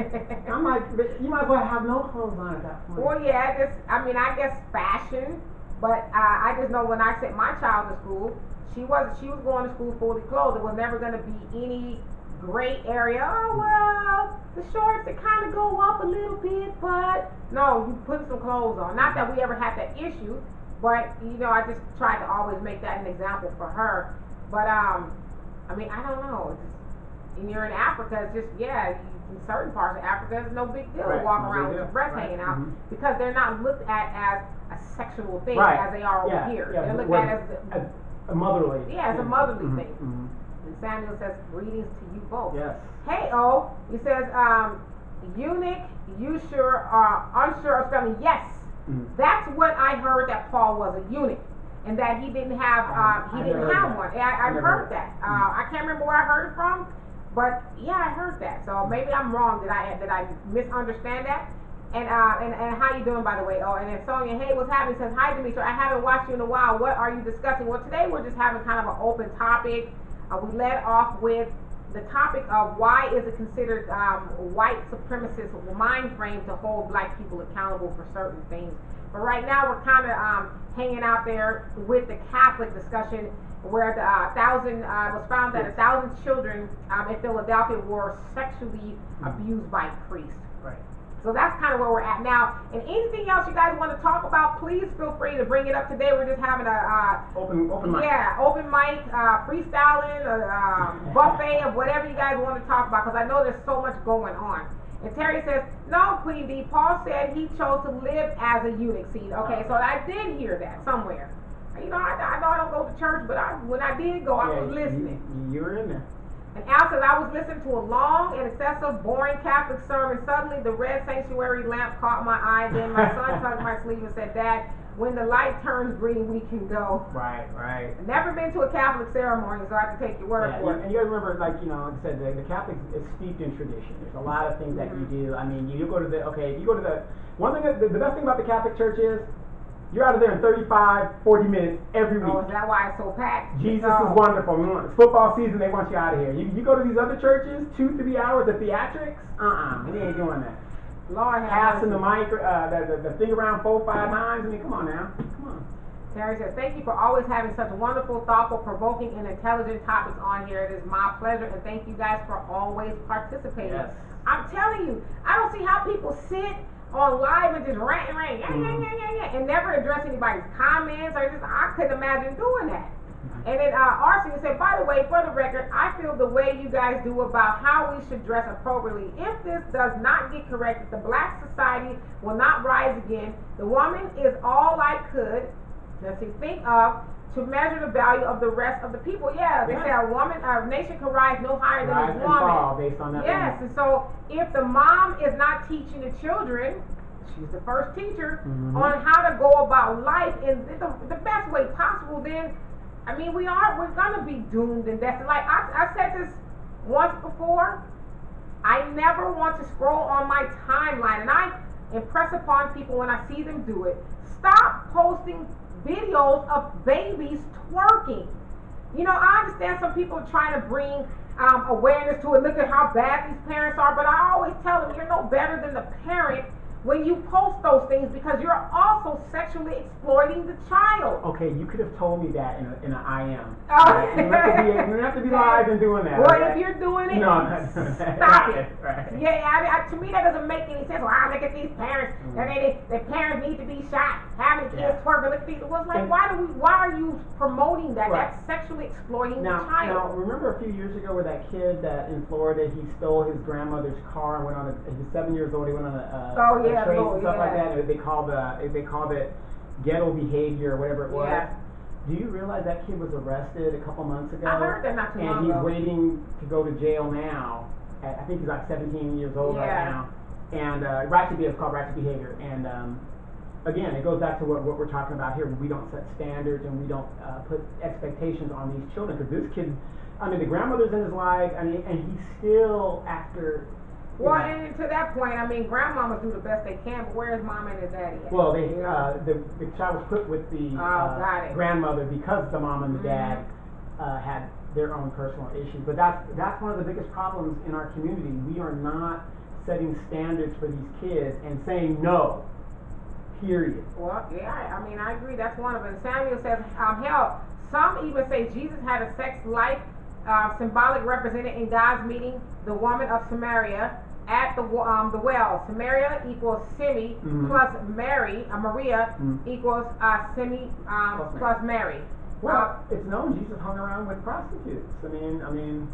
I'm like, you might as well have no clothes on at that point. Well, yeah, I guess fashion, but I just know when I sent my child to school, she was going to school fully clothed. There was never going to be any gray area. Oh well, the shorts that kind of go up a little bit, but no, you put some clothes on. Not that we ever had that issue, but you know, I just tried to always make that an example for her. But I mean, I don't know. It's just, and you're in Africa, it's just in certain parts of Africa, it's no big deal to walk around with your breasts hanging out because they're not looked at as a sexual thing as they are over here. They're looked at as a motherly. Yeah, it's a motherly thing. And Samuel says, greetings to you both. Yes. Hey, O, he says, eunuch, you sure are unsure of spelling. Yes, that's what I heard, that Paul was a eunuch, and that he didn't have one. I've heard that. I can't remember where I heard it from, but yeah, I heard that. So maybe I'm wrong. Did I misunderstand that? And how you doing, by the way? Oh, and then Sonia, hey, what's happening? Says, hi, Demetri. I haven't watched you in a while. What are you discussing? Well, today we're just having kind of an open topic. We led off with the topic of why is it considered white supremacist mind frame to hold black people accountable for certain things. But right now we're kind of hanging out there with the Catholic discussion, where the was found that 1,000 children in Philadelphia were sexually abused by priests. Right. So that's kind of where we're at now. And anything else you guys want to talk about, please feel free to bring it up today. We're just having a open mic. Yeah, open mic, freestyling, buffet of whatever you guys want to talk about, because I know there's so much going on. And Terry says, no, Queen D, Paul said he chose to live as a eunuch. See, okay, so I did hear that somewhere. You know, I know I don't go to church, but when I did go, I was listening. You were in there. And Al says, I was listening to a long and excessive, boring Catholic sermon. Suddenly, the red sanctuary lamp caught my eye. Then my son tugged my sleeve and said, Dad, when the light turns green, we can go. Right. Never been to a Catholic ceremony, so I have to take your word for it. And you gotta remember, like, you know, like I said, the Catholic is steeped in tradition. There's a lot of things that you do. I mean, you go to one thing, the best thing about the Catholic Church is, you're out of there in 35, 40 minutes every week. Oh, is that why it's so packed? Jesus is wonderful. It's football season, they want you out of here. You go to these other churches, 2-3 hours of theatrics, we ain't doing that. Lord have Passing the mic, the thing around 4, 5 nines. I mean, come on now. Come on. Terry says, thank you for always having such wonderful, thoughtful, provoking, and intelligent topics on here. It is my pleasure, and thank you guys for always participating. Yes. I'm telling you, I don't see how people sit on live and just rant and never address anybody's comments, or just, I couldn't imagine doing that. And then Arsenio said, by the way, for the record, I feel the way you guys do about how we should dress appropriately. If this does not get corrected, the black society will not rise again. The woman is all I could, let's see, think of to measure the value of the rest of the people. Yeah, they say a nation can rise no higher than its woman. Fall based on that. Yes, and so if the mom is not teaching the children, she's the first teacher on how to go about life in the best way possible, then I mean we're gonna be doomed and destined. Like I said this once before, I never want to scroll on my timeline, and I impress upon people when I see them do it. Stop posting videos of babies twerking. You know, I understand some people are trying to bring awareness to it. Look at how bad these parents are, but I always tell them you're no better than the parent when you post those things, because you're also sexually exploiting the child. Okay, you could have told me that in an IM. Oh. Right? You don't have to be live and doing that. Well, right? if you're doing it, no, I'm not doing that. Stop it. Right. Yeah, to me that doesn't make any sense. Wow, look at these parents. The parents need to be shot. Having the kids twerking. Look at these. Well, it's like, why are you promoting that? Right. That's sexually exploiting the Now, child. remember a few years ago where that kid that in Florida, he stole his grandmother's car and went on he was 7 years old, he went on a trace and stuff like that, and they called it ghetto behavior or whatever it was. Yeah. Do you realize that kid was arrested a couple months ago? I heard that not too long ago. And he's ago. waiting to go to jail now. I think he's like 17 years old right now. And it's called ratchet behavior. And again, it goes back to what we're talking about here. We don't set standards and we don't put expectations on these children. Because this kid, I mean, the grandmother's in his life, and he's still after. Well, and to that point, I mean, grandmamas do the best they can, but where is mom and his daddy at? Well, the child was put with the grandmother because the mom and the dad had their own personal issues. But that's one of the biggest problems in our community. We are not setting standards for these kids and saying no. Period. Well, yeah, I mean, I agree. That's one of them. Samuel says, hell, some even say Jesus had a sex life symbolic represented in God's meeting the woman of Samaria at the well. Samaria equals Simi plus Maria equals Simi plus Mary. Well, it's known Jesus hung around with prostitutes. I mean.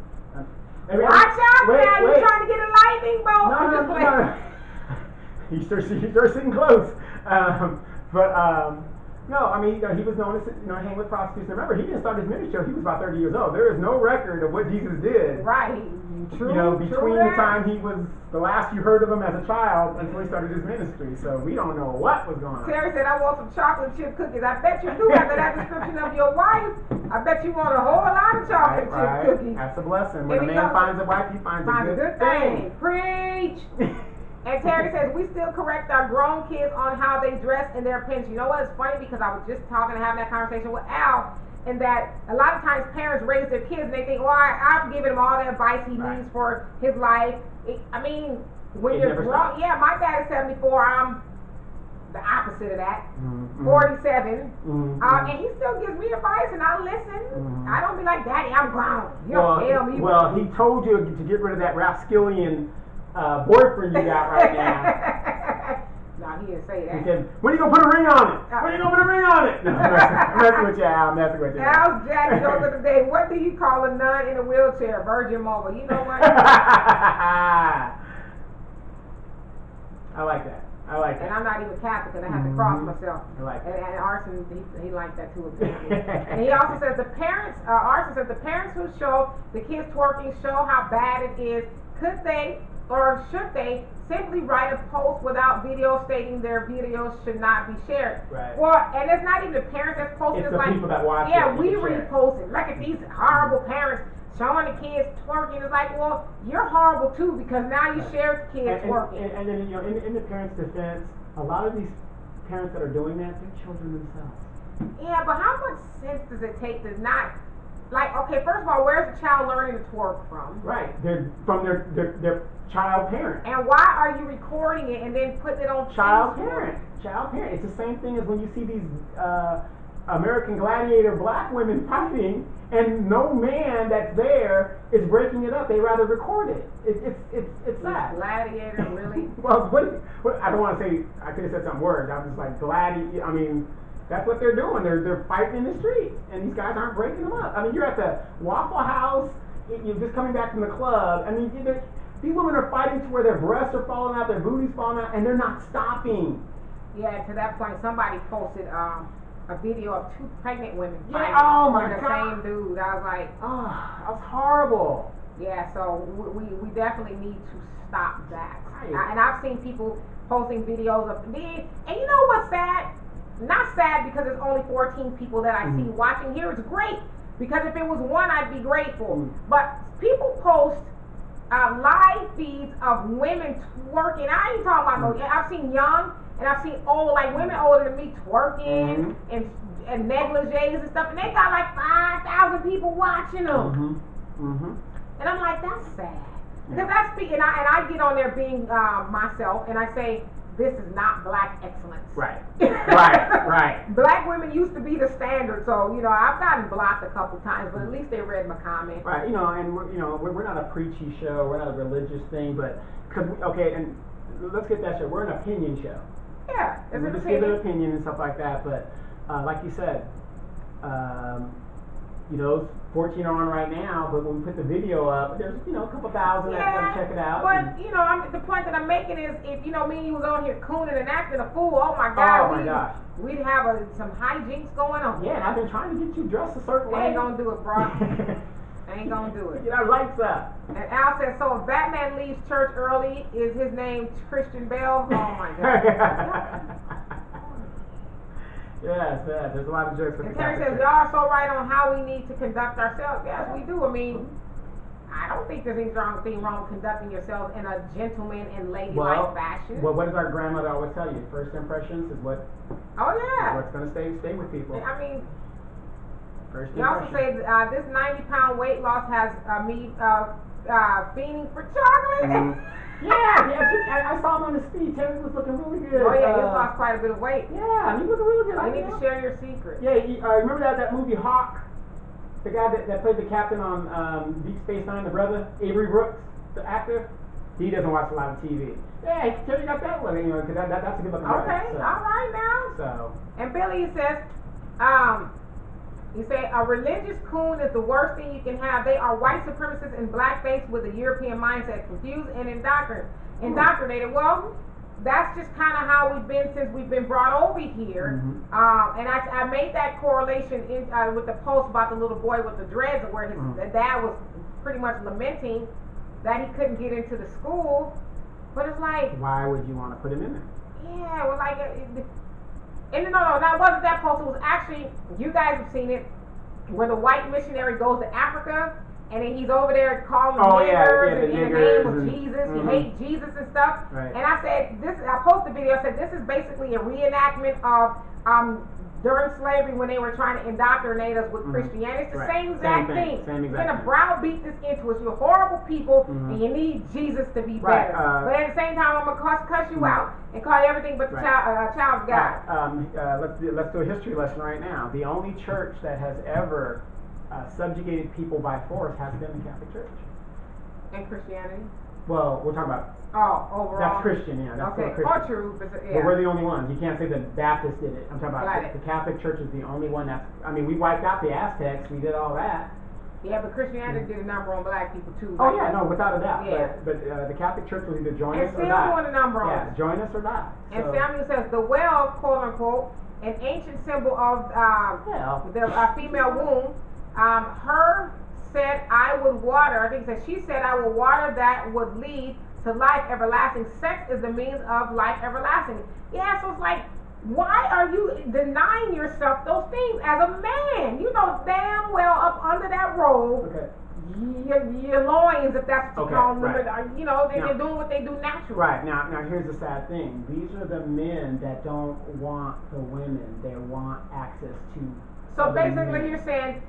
Watch out now! You're trying to get a lightning bolt. No. You're sitting close. No, I mean, he was known to hang with prostitutes. Remember, he didn't start his ministry until he was about 30 years old. There is no record of what Jesus did. Right. True. Between the time he was the last you heard of him as a child until he started his ministry. So we don't know what was going on. Terry said, I want some chocolate chip cookies. I bet you do after that description of your wife. I bet you want a whole lot of chocolate chip cookies. That's a blessing. When a man finds a wife, he finds a good thing. Preach. And Terry says, we still correct our grown kids on how they dress and their opinions. You know what? It's funny because I was just having that conversation with Al, and that a lot of times parents raise their kids and they think, well, I've given him all the advice he needs for his life. When you're grown, my dad is 74. I'm the opposite of that, 47. And he still gives me advice, and I listen. I don't be like, Daddy, I'm grown. You don't tell me. Well, he told you to get rid of that rascallian boyfriend you got right now. No, he didn't say that. He said, when are you going to put a ring on it? When are you going to put a ring on it? No, I'm messing with you, Al. I'm messing with you. Al's Jack joke of the day. What do you call a nun in a wheelchair? Virgin mobile. You know what? I like that. And I'm not even Catholic, and I have to cross myself. I like that. And Arson, he liked that too. And he also says Arson says the parents who show the kids twerking show how bad it is. Could they or should they simply write a post without video stating their videos should not be shared? Right. Well, and it's not even the parents that's posting. It's the people that watch it. Yeah, we repost it. Look at these horrible parents showing the kids twerking. It's like, well, you're horrible too because now you share the kids twerking. And then in the parents' defense, a lot of these parents that are doing that, they're children themselves. Yeah, but how much sense does it take to not? Like, okay, first of all, where's the child learning to twerk from? Right, they're from their child parent. And why are you recording it and then putting it on Child parent. It's the same thing as when you see these American Gladiator black women fighting, and no man that's there is breaking it up. They rather record it. It's sad. Gladiator, really? Well, what I don't want to say. I could have said some words. I was just like gladiator. I mean. That's what they're doing. They're fighting in the streets, and these guys aren't breaking them up. I mean, you're at the Waffle House. You're just coming back from the club. I mean, these women are fighting to where their breasts are falling out, their booties falling out, and they're not stopping. Yeah, to that point, somebody posted a a video of 2 pregnant women Yeah, fighting oh my over the God. same dude. I was like, Oh, that's horrible. yeah, so we definitely need to stop that. Right. And I've seen people posting videos of me, and you know what's sad? Not sad because it's only 14 people that I see watching here. It's great because if it was one, I'd be grateful. But people post live feeds of women twerking. I ain't talking about no. I've seen young and I've seen old, like women older than me twerking and negligees and stuff, and they got like 5,000 people watching them. And I'm like, that's sad. Because that's speaking, and I get on there being myself, and I say, this is not black excellence. Right. Right. Black women used to be the standard, so I've gotten blocked a couple times, but at least they read my comment. Right. And we're not a preachy show. We're not a religious thing, but and let's get that show. We're an opinion show. Yeah, it's we an just opinion. give an opinion and stuff like that. But like you said, 14 are on right now, but when we put the video up, there's a couple thousand that want to check it out. But the point that I'm making is, if me and you was on here cooning and acting a fool, oh my God, we'd have some hijinks going on. Yeah, and I've been trying to get you dressed a certain way. Ain't gonna do it, bro. Ain't gonna do it. Get our lights up. And Al says, so if Batman leaves church early, is his name Christian Bale? Oh my God. Yes, there's a lot of jokes. And Terry says, y'all are so right on how we need to conduct ourselves. Yes, we do. I mean, I don't think there's anything wrong with conducting yourself in a gentleman and ladylike fashion. Well, what does our grandmother always tell you? First impressions is what. Oh yeah. What's gonna stay with people. I mean, first you also say this 90-pound weight loss has me fiending for chocolate. I saw him on the speed. Terry was looking really good. Oh yeah, he's lost quite a bit of weight. Yeah, he looking really good. You need to share your secret. Yeah, remember that movie Hawk? The guy that played the captain on Deep Space Nine, the brother, Avery Brooks, the actor. He doesn't watch a lot of TV. Yeah, Terry got that one. Because that's a good looking brother. Okay, so. All right now. So. And Billy says, you say a religious coon is the worst thing you can have. They are white supremacists in blackface with a European mindset, confused and indoctrinated. Well, that's just kind of how we've been since we've been brought over here. And I made that correlation with the post about the little boy with the dreads, where his dad was pretty much lamenting that he couldn't get into the school. But it's like, why would you want to put him in there? Yeah, well, like. And no, that wasn't that post. It was actually, you guys have seen it, where the white missionary goes to Africa, and then he's over there calling niggers in the name of Jesus. He hates Jesus and stuff. Right. And I said, I posted a video. I said, this is basically a reenactment of during slavery when they were trying to indoctrinate us with Christianity. It's the same exact thing. You're going to browbeat this into us. You're horrible people, and you need Jesus to be better. But at the same time, I'm going to cuss you out and call you everything but the child of God. Let's do a history lesson right now. The only church that has ever subjugated people by force has been the Catholic Church. And Christianity? Well, we're talking about. Overall. That's Christian, yeah. That's okay. Christian. True. But we're the only ones. You can't say the Baptists did it. I'm talking about the Catholic Church is the only one that's. I mean, we wiped out the Aztecs. We did all that. Yeah, but Christianity did a number on black people too. Oh yeah, no, without a doubt. Yeah. But the Catholic Church will either join us or die. And still doing a number on us. Join us or die. And Samuel says the well, quote unquote, an ancient symbol of the female womb. Her said, I would water. I think she said, I will water that would lead to life everlasting. Sex is the means of life everlasting. Yeah, so it's like, why are you denying yourself those things as a man? You know damn well up under that robe, your loins, if that's what you call them, they're doing what they do naturally. Right, now here's the sad thing. These are the men that don't want the women. They want access to. So basically you're saying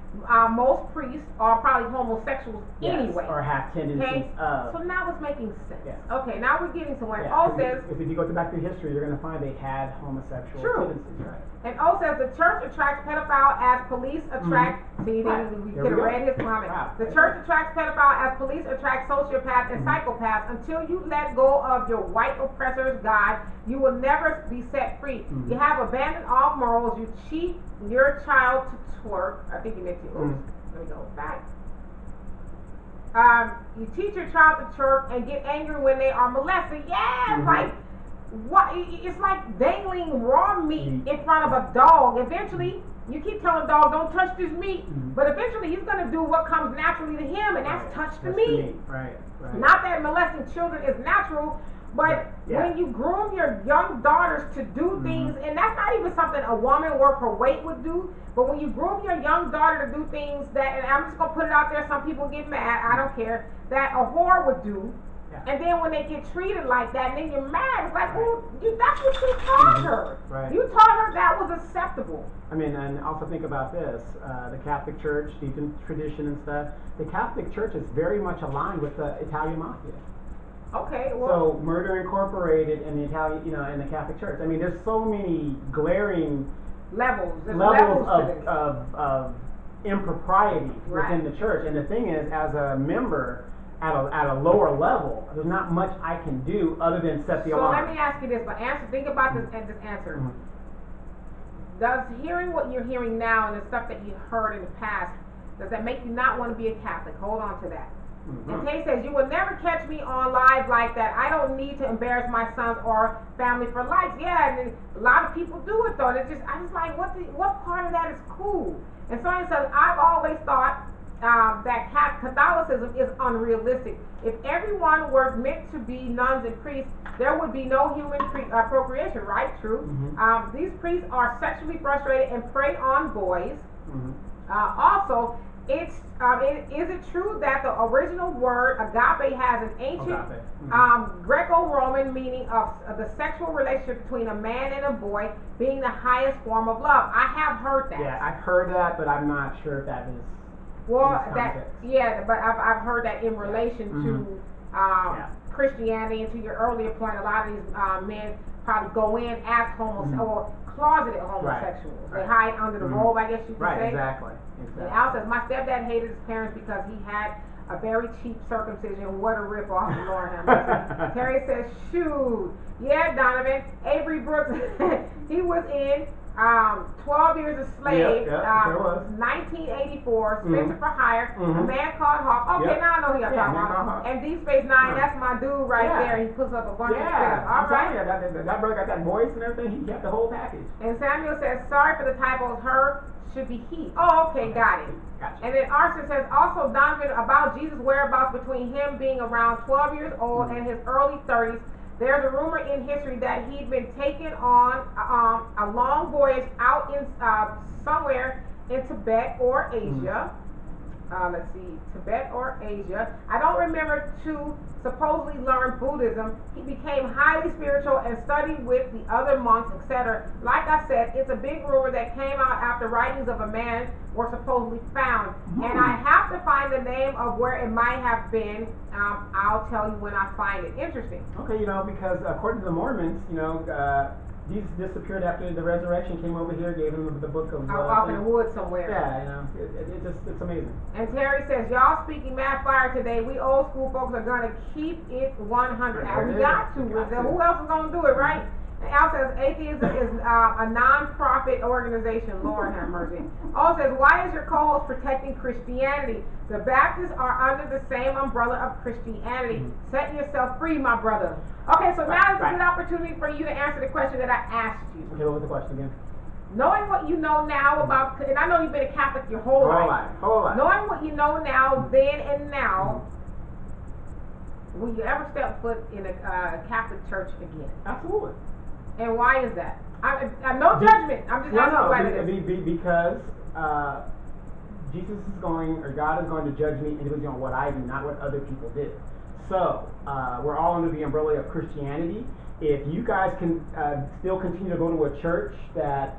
most priests are probably homosexuals anyway. Or have tendencies of. So now it's making sense. Yeah. Okay, now we're getting somewhere. Yeah, O says. If you go back through history, you're going to find they had homosexual tendencies, right? And O says the church attracts pedophile as police attract. See, we could have read his comment. Wow. The church attracts pedophile as police attract sociopaths and psychopaths. Until you let go of your white oppressor's God, you will never be set free. You have abandoned all morals. You cheat your child to twerk. I think you meant to. Oops. Let me go back. You teach your child to twerk and get angry when they are molested. Yeah, like It's like dangling raw meat in front of a dog. Eventually, you keep telling the dog, don't touch this meat, but eventually he's going to do what comes naturally to him, and that's touch the meat. Right. Not that molesting children is natural, but when you groom your young daughters to do things, and that's not even something a woman worth her weight would do, but when you groom your young daughter to do things that, and I'm just going to put it out there, some people get mad, I don't care, that a whore would do, and then when they get treated like that, and then you're mad, it's like, well, that's what you taught her. Right. You taught her that was acceptable. I mean, and also think about this, the Catholic Church, deep in tradition and stuff, the Catholic Church is very much aligned with the Italian Mafia. Okay, well. So, Murder Incorporated and the Italian, and the Catholic Church. I mean, there's so many glaring levels of impropriety within the church. And the thing is, as a member at a lower level, there's not much I can do other than set the alarm. So let me ask you this, but think about this answer. Does hearing what you're hearing now and the stuff that you heard in the past, does that make you not want to be a Catholic? Hold on to that. And Tay says, you will never catch me on live like that. I don't need to embarrass my sons or family for likes. Yeah, and a lot of people do it though. I just like, what part of that is cool? And someone says, I've always thought that Catholicism is unrealistic. If everyone were meant to be nuns and priests, there would be no human procreation, right? True. These priests are sexually frustrated and prey on boys. Also, is it true that the original word agape has an ancient Greco-Roman meaning of the sexual relationship between a man and a boy being the highest form of love? I have heard that. Yeah, I've heard that, but I'm not sure if that is. Well, but I've heard that in relation to Christianity, and to your earlier point, a lot of these men probably go in as or closeted homosexuals. They hide under the robe, I guess you could say. Exactly. And Al says, my stepdad hated his parents because he had a very cheap circumcision. What a ripoff, Lord have mercy. Terry says, shoot. Yeah, Donovan. Avery Brooks, he was in 12 Years a Slave, 1984, Spencer for Hire, A Man Called Hawk. Okay, now I know who you're talking about. And Deep Space Nine, that's my dude right there. He puts up a bunch of stuff. All right. That brother got that voice and everything. He got the whole package. And Samuel says, sorry for the typos. Her should be he. Oh, okay, got it. Gotcha. And then Arson says, also Donovan, about Jesus' whereabouts between him being around 12 years old and his early 30s. There's a rumor in history that he'd been taken on a long voyage out in somewhere in Tibet or Asia. Let's see, Tibet or Asia. I don't remember to supposedly learn Buddhism. He became highly spiritual and studied with the other monks, etc. Like I said, it's a big rumor that came out after writings of a man were supposedly found. And I have to find the name of where it might have been. I'll tell you when I find it. Interesting. Okay, because according to the Mormons, Jesus disappeared after the resurrection, came over here, gave him the book of... off in the woods somewhere. Yeah, it's amazing. And Terry says, y'all speaking mad fire today. We old school folks are going to keep it 100. We got to. Who else is going to do it, right? And Al says, atheism is a non-profit organization. Lord have mercy. Al says, why is your co-host protecting Christianity? The Baptists are under the same umbrella of Christianity. Set yourself free, my brother. Okay, so now is a good opportunity for you to answer the question that I asked you. Okay, what was the question again? Knowing what you know now about, and I know you've been a Catholic your whole life. Knowing what you know now, then and now, will you ever step foot in a Catholic church again? Absolutely. And why is that? I'm no judgment. I'm just asking why it is. Because Jesus is going, or God is going to judge me individually on what I do, not what other people did. So, we're all under the umbrella of Christianity. If you guys can still continue to go to a church that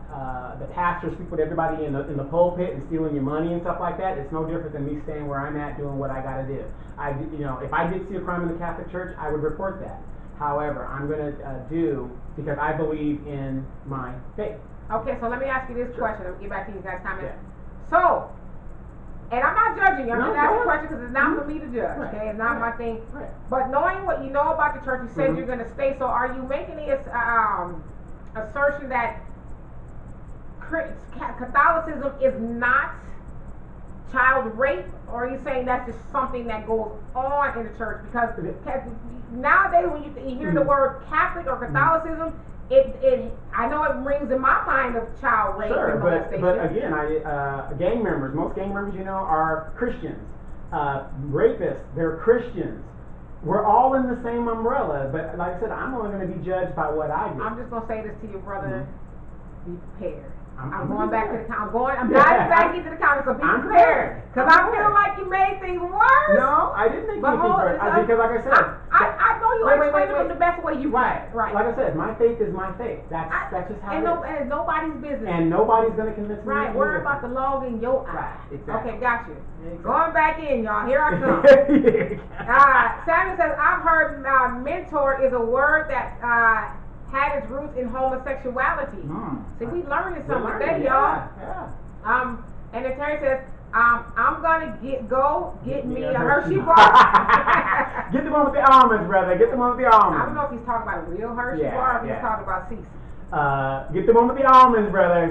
the pastors sleep with everybody in the pulpit and stealing your money and stuff like that, it's no different than me staying where I'm at doing what I got to do. If I did see a crime in the Catholic Church, I would report that. However, I'm going to do because I believe in my faith. Okay, so let me ask you this question. I'll get back to you guys' comments. Yeah. So, and I'm not judging you. I'm just asking a question because it's not for me to judge. Okay, it's not my thing. Right. But knowing what you know about the church, you said you're going to stay. So, are you making the assertion that Catholicism is not child rape or are you saying that's just something that goes on in the church? Because nowadays when you hear the word Catholic or Catholicism, I know it rings in my mind of child rape and molestation. But again, gang members, most gang members are Christians. Rapists, they're Christians. We're all in the same umbrella, but like I said, I'm only going to be judged by what I do. I'm just going to say this to you, brother. Be prepared. I'm going back to the comments. I'm diving back into the comments, so be prepared. Because I feel like you made things worse. No, I didn't make anything worse. Because like I said, I know you explained it from the best way you can. Right. Like I said, my faith is my faith. That's just how it is. And nobody's business. And nobody's going to convince me. Right, worry about the log in your eye. Right, exactly. Okay, got you. Exactly. Going back in, y'all. Here I come. Samuel says, I've heard mentor is a word that had its roots in homosexuality. See, we learning something today, y'all. Yeah. And then Terry says, I'm gonna get me a Hershey bar. Get the one with the almonds, brother. Get the one with the almonds. I don't know if he's talking about a real Hershey bar or if he's talking about CC. Get the one with the almonds, brother.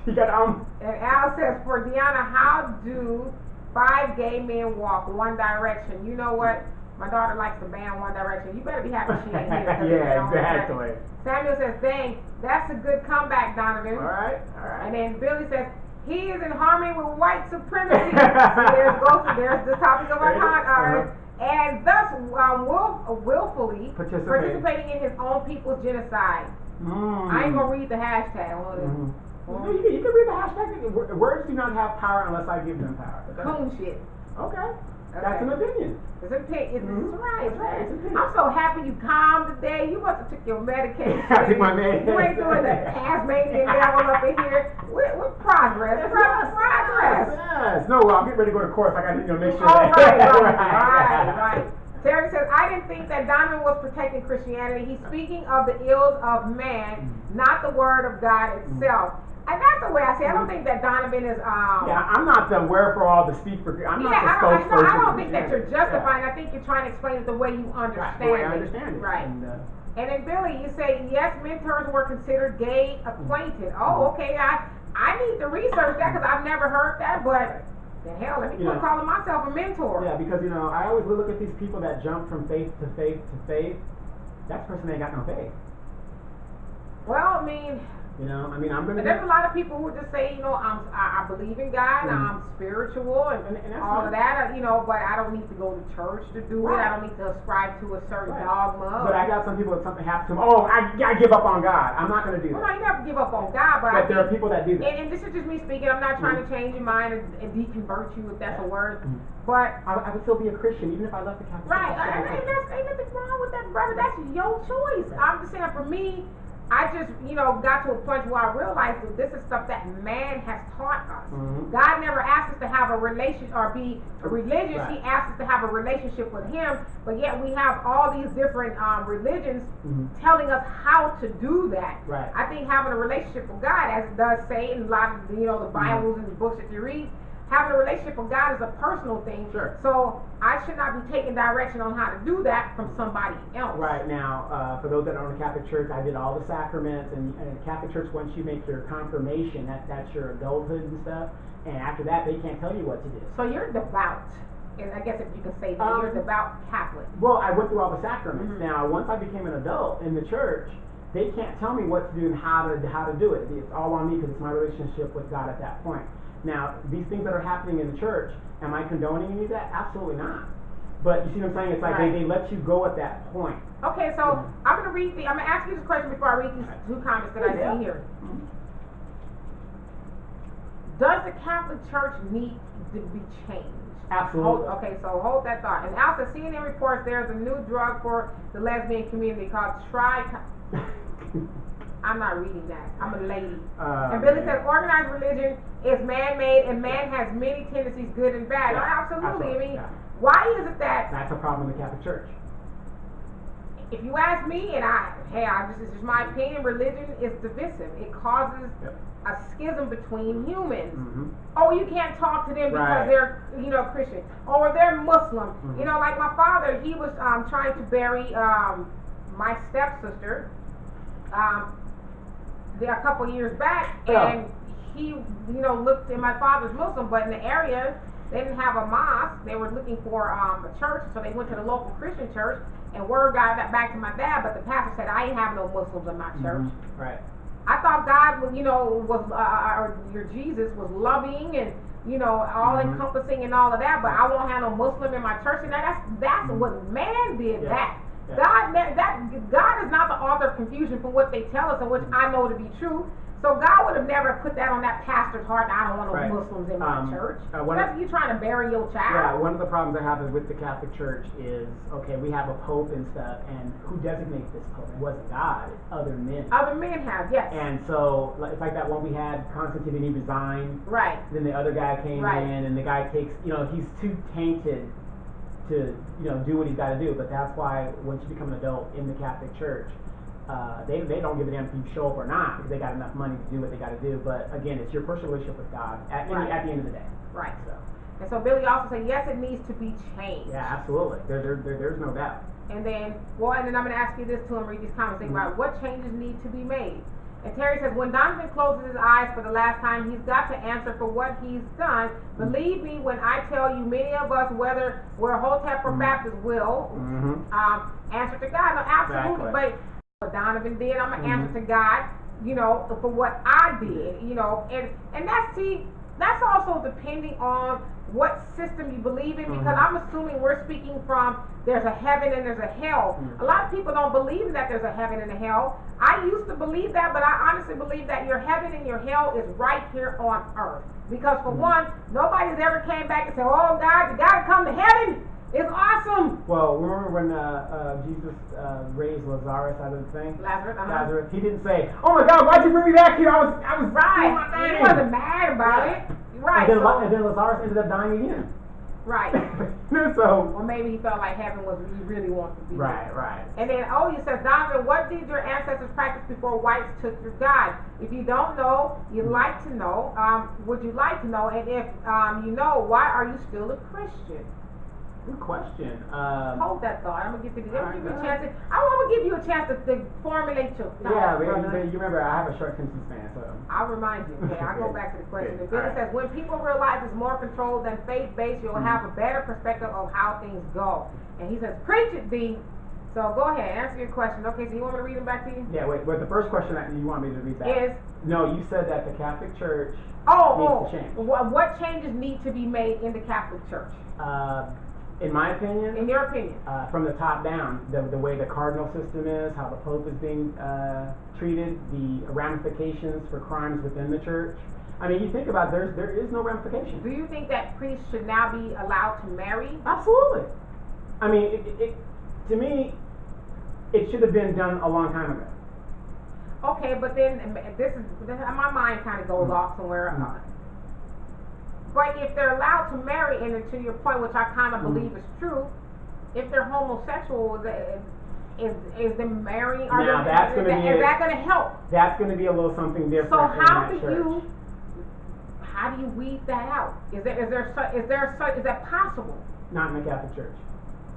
You got almonds. And Al says, for Deanna, how do 5 gay men walk one direction? You know what? My daughter likes to band One Direction. You better be happy she ain't here. Yeah, exactly. Samuel says, dang, that's a good comeback, Donovan. All right. And then Billy says, he is in harmony with white supremacy. So there's the topic of our time. And thus willfully participating in his own people's genocide. I ain't going to read the hashtag. You can read the hashtag. Words do not have power unless I give them power. Coon shit. Okay. That's an opinion. It's an opinion. It's right. I'm so happy you calm today. You must have took your medication. I took my medication. You ain't doing the Tasmanian devil up in here. With progress. Progress. Yes. No, I'm getting ready to go to course. I got to make sure. Right. Terry says, I didn't think that Donovan was protecting Christianity. He's speaking of the ills of man, not the word of God itself. And that's the way I say it. I don't think that Donovan is I'm not the wherefore to speak for. I'm not the spokesperson. I don't think that you're justifying. I think you're trying to explain it the way you understand it. The way I understand it. Right. And then Billy, you say yes, mentors were considered gay acquainted. Oh, okay. I need to research that because I've never heard that. But the hell, let me quit calling myself a mentor. Yeah, because I always look at these people that jump from faith to faith to faith. That person ain't got no faith. Well, I mean. I'm gonna. But there's a lot of people who just say, I believe in God, I'm spiritual, and all of that, but I don't need to go to church to do it. I don't need to ascribe to a certain dogma. But I got some people that something happens to them. Oh, I give up on God. I'm not gonna do that. Well, no, you never give up on God, but there are people that do that. And this is just me speaking. I'm not trying to change your mind and deconvert you, if that's a word. But I would still be a Christian even if I left the Catholic. Right, and ain't nothing wrong with that, brother. That's your choice. I'm just saying, for me, I just, got to a point where I realized that this is stuff that man has taught us. God never asked us to have a relationship or be religious. He asked us to have a relationship with Him. But yet we have all these different religions telling us how to do that. Right. I think having a relationship with God, as it does say in a lot of the Bibles and the books that you read, having a relationship with God is a personal thing. Sure. So I should not be taking direction on how to do that from somebody else. Right. Now, for those that are in the Catholic Church, I did all the sacraments, and Catholic Church, once you make your confirmation, that's your adulthood and stuff, and after that, they can't tell you what to do. So you're devout, and I guess if you can say that, you're devout Catholic. Well, I went through all the sacraments. Now, once I became an adult in the church, they can't tell me what to do and how to do it. It's all on me because it's my relationship with God at that point. Now, these things that are happening in the church, am I condoning any of that? Absolutely not. But you see what I'm saying? It's like they let you go at that point. Okay, so I'm going to ask you this question before I read these 2 comments that I see here. Does the Catholic Church need to be changed? Absolutely. Okay, so hold that thought. And also, CNN reports there's a new drug for the lesbian community called I'm not reading that. I'm a lady. And Billy says organized religion is man-made, and man has many tendencies, good and bad. Absolutely. I mean, why is it that... That's a problem in the Catholic Church. If you ask me, and this is just my opinion, religion is divisive. It causes a schism between humans. Oh, you can't talk to them because they're, Christian. Or they're Muslim. Like my father, he was trying to bury my stepsister. A couple years back, and he, looked, and my father's Muslim, but in the area, They didn't have a mosque. They were looking for a church, so they went to the local Christian church. And word got back to my dad, but the pastor said, I ain't have no Muslims in my church. Right. I thought God was, your Jesus was loving and, all encompassing and all of that, but I won't have no Muslim in my church. And that's what man did. Yeah. God is not the author of confusion from what they tell us, and which I know to be true. So God would have never put that on that pastor's heart. I don't want no Muslims in my church. That's you trying to bury your child. Yeah, one of the problems that happens with the Catholic Church is, okay, we have a pope and stuff, and who designates this pope? It wasn't God, it's other men. Other men have, yes. And so, it's like that one we had, Constantine, and he resigned. Right. Then the other guy came in, and the guy takes, he's too tainted to, do what he's got to do. But that's why once you become an adult in the Catholic Church, they don't give a damn if you show up or not, because they got enough money to do what they got to do. But again, it's your personal relationship with God at the end of the day. Right. And so Billy also said, yes, it needs to be changed. Yeah, absolutely. There's no doubt. And then I'm going to ask you this too, and read these comments. Think about what changes need to be made. And Terry says, when Donovan closes his eyes for the last time, he's got to answer for what he's done. Believe me when I tell you, many of us, whether we're Hotep or Baptist, will answer to God. No, absolutely. Exactly. But what Donovan did, I'm going to answer to God, for what I did, and that's also depending on what system you believe in, because I'm assuming we're speaking from there's a heaven and there's a hell. A lot of people don't believe that there's a heaven and a hell. I used to believe that, but I honestly believe that your heaven and your hell is right here on earth. Because for one, nobody's ever came back and said, oh God, you gotta come to heaven. It's awesome. Well, remember when Jesus raised Lazarus out of the thing? Lazarus. He didn't say, "Oh my God, why'd you bring me back here? I was right. doing my thing." He wasn't mad about it. Right. And then Lazarus ended up dying again. Right. So. Or maybe he felt like heaven was where he really wanted to be. Right. And then he says, Donovan, what did your ancestors practice before whites took your God? If you don't know, you'd like to know. Would you like to know? And if you know, why are you still a Christian? Good question. Hold that thought. I'm gonna give you a chance. I'm gonna give you a chance to formulate your thought. Yeah, but you remember I have a short attention span, so I'll remind you. Okay, I'll go back to the question. The Billy says, when people realize it's more controlled than faith-based, you'll have a better perspective of how things go. And he says, preach it, D. So go ahead, answer your question. Okay, so you want me to read them back to you? Yeah, wait. But the first question that you want me to read back is no. You said that the Catholic Church needs to change. What changes need to be made in the Catholic Church? In my opinion. In your opinion. From the top down, the way the cardinal system is, how the Pope is being treated, the ramifications for crimes within the church. I mean, you think about it, there is no ramification. Do you think that priests should now be allowed to marry? Absolutely. I mean, to me, it should have been done a long time ago. Okay, but then my mind kind of goes off somewhere. But if they're allowed to marry, and to your point, which I kind of believe is true, if they're homosexual, is them marrying? Is that going to help? That's going to be a little something different. So how do you weed that out? Is that possible? Not in the Catholic Church.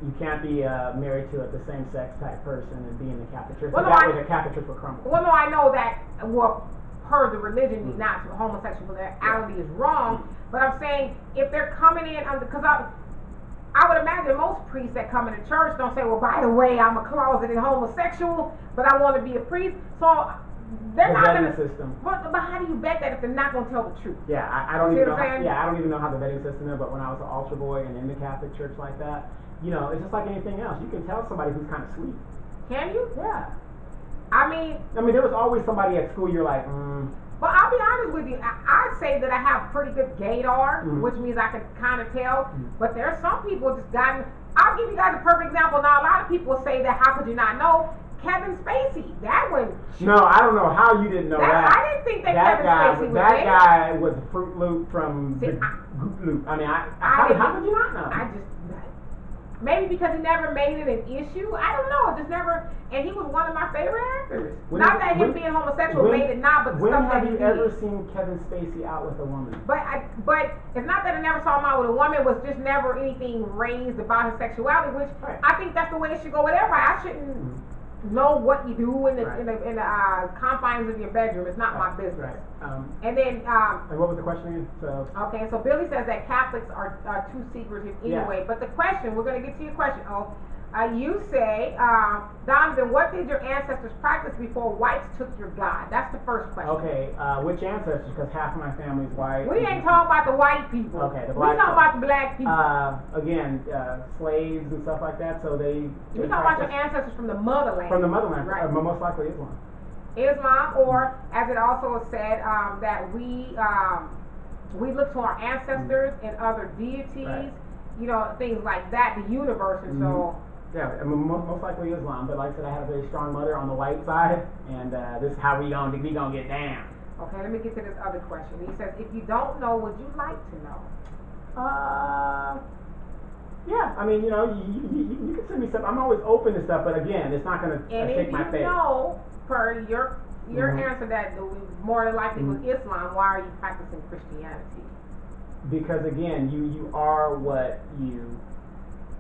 You can't be married to the same sex type person and be in the Catholic Church. That way the Catholic Church will crumble. Well, no, I know that. Per the religion, not homosexuality is wrong. But I'm saying if they're coming in because I would imagine most priests that come into church don't say, well, by the way, I'm a closeted homosexual, but I want to be a priest. So they're not going to. System. But how do you bet that if they're not going to tell the truth? Yeah, I don't even know. I don't even know how the vetting system is. But when I was an altar boy and in the Catholic Church like that, it's just like anything else. You can tell somebody who's kind of sweet. Can you? Yeah. I mean, there was always somebody at school you're like, But I'll be honest with you, I'd say that I have pretty good gaydar, which means I can kind of tell. But there are some people just I'll give you guys a perfect example. Now, a lot of people say that, how could you not know? Kevin Spacey, that one. No, I don't know how you didn't know that. I didn't think that Kevin Spacey was that guy was Fruit Loop from the Goop Loop. I mean, how could you not know? Maybe because he never made it an issue. I don't know. Just never. And he was one of my favorite actors. Not that him being homosexual made it not, but the stuff that he did. When have you ever seen Kevin Spacey out with a woman? But it's not that I never saw him out with a woman. It was just never anything raised about his sexuality, which I think that's the way it should go with everybody. I shouldn't know what you do in the Right. confines of your bedroom. It's not my Right, business. right. And then And what was the question again? So, okay, so Billy says that Catholics are too secretive anyway. But the question, we're going to get to your question. You say, Donovan, what did your ancestors practice before whites took your God? That's the first question. okay, which ancestors? Because half of my family's white. We ain't talking about the white people. Okay, the black we talking about the black people. Again, slaves and stuff like that. So they we talking about your ancestors from the motherland. From the motherland, right? Most likely Islam. Islam, or as it also said, that we look to our ancestors and other deities, right. you know, things like that, the universe, and so. Yeah, I mean, most likely Islam, but like I said, I had a very strong mother on the white side, and this is how we gonna get down. Okay, let me get to this other question. He says, if you don't know, would you like to know? Yeah, I mean, you know, you can send me stuff. I'm always open to stuff, but again, it's not gonna shake my faith. And if you know, per your answer, that more than likely was Islam, why are you practicing Christianity? Because again, you are what you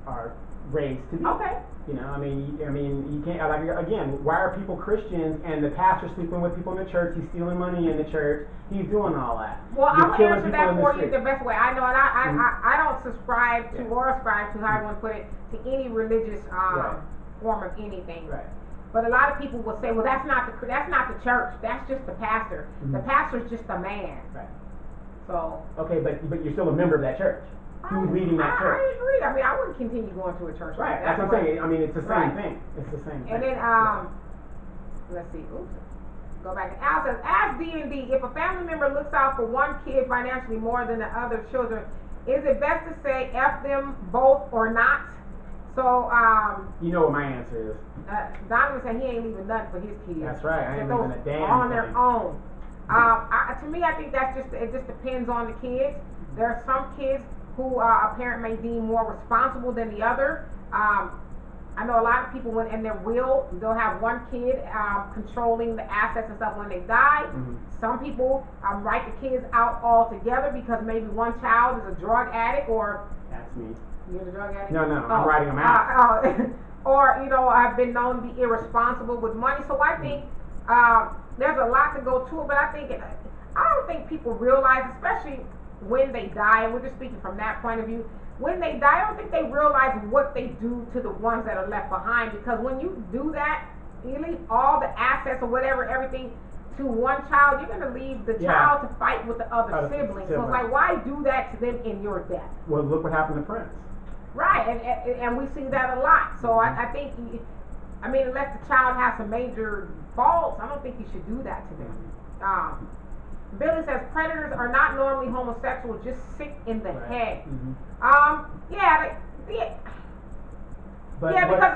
are raised to be. Okay. You know, I mean, you can't, like, again, why are people Christians and the pastor sleeping with people in the church, he's stealing money in the church, he's doing all that. Well, I'm going to answer that for you street. the best way I know, and I don't subscribe to or ascribe to, how you want to put it, to any religious form of anything. Right. But a lot of people will say, well, that's not the church, that's just the pastor. The pastor's just a man. Right. So. Okay, but you're still a member of that church. Who's leading that church? I agree. I mean, I wouldn't continue going to a church. Right. That's what I'm saying. I mean, it's the same thing. It's the same thing. And then, let's see. Oops. Go back. Al says, ask D&D, if a family member looks out for one kid financially more than the other children, is it best to say F them both or not? So, you know what my answer is. Donovan said he ain't leaving nothing for his kids. That's right. I ain't leaving a damn on thing. their own. To me, I think it just depends on the kids. There are some kids who a parent may deem more responsible than the other. I know a lot of people, in their will, they'll have one kid controlling the assets and stuff when they die. Some people write the kids out altogether because maybe one child is a drug addict, or that's me. You're the drug addict? No, I'm writing them out. Or, you know, I've been known to be irresponsible with money. So I think there's a lot to go to it, but I don't think people realize, especially when they die, and we're just speaking from that point of view, when they die, I don't think they realize what they do to the ones that are left behind, because when you do that, you leave all the assets or whatever, everything to one child, you're going to leave the child to fight with the other siblings. So it's like, why do that to them in your death? Well, look what happened to Prince. Right, and we see that a lot. So I think, unless the child has some major faults, I don't think you should do that to them. Billy says predators are not normally homosexual, just sick in the head. Because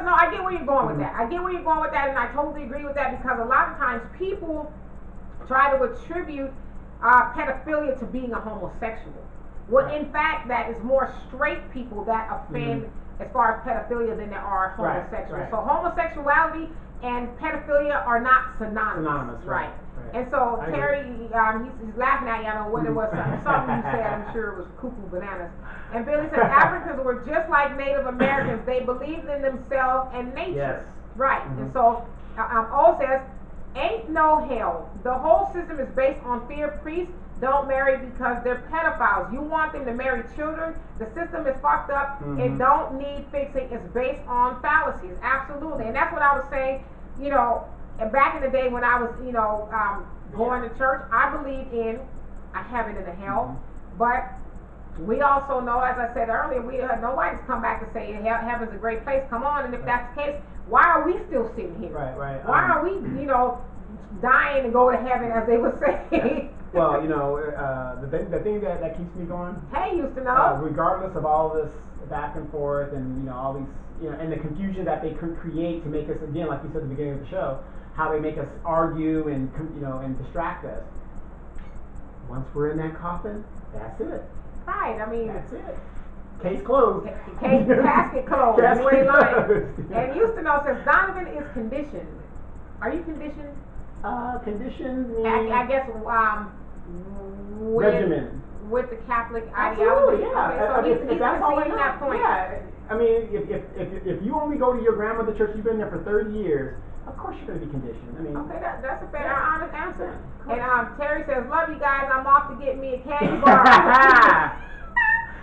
no, I get where you're going with that. I get where you're going with that, and I totally agree with that, because a lot of times people try to attribute pedophilia to being a homosexual. Well, in fact, that is more straight people that offend as far as pedophilia than there are homosexuals. So homosexuality and pedophilia are not synonymous. Right. And so Terry, he's laughing at you. I don't know what it was. Something you said. I'm sure it was cuckoo bananas. And Billy says Africans were just like Native Americans. They believed in themselves and nature. Yes. Right. And so O says, ain't no hell. The whole system is based on fear. Priests don't marry because they're pedophiles. You want them to marry children. The system is fucked up. It don't need fixing. It's based on fallacies. Absolutely. And that's what I was saying, you know, back in the day when I was, you know, going to church, I believed in a heaven and a hell. But we also know, as I said earlier, nobody's come back to say heaven's a great place. Come on. And if that's the case, why are we still sitting here? Right. Why are we, you know, dying to go to heaven, as they would say? Well, you know, the thing that keeps me going. Hey, used to know. Regardless of all this back and forth, and you know, all these, you know, and the confusion that they create to make us, again, like you said at the beginning of the show, how they make us argue and, you know, and distract us. Once we're in that coffin, that's it. Right. I mean, that's it. Case closed. Casket closed. Casket closed. And used to know says Donovan is conditioned. Are you conditioned? Conditioned means I guess regimen. With the Catholic ideology. Yeah. Okay, so he's that's all conceding that point. Yeah. I mean, if you only go to your grandmother's church, you've been there for 30 years. Of course you're going to be conditioned. I mean, okay, that's a fair, honest answer. Yeah, And Terry says, love you guys. I'm off to get me a candy bar.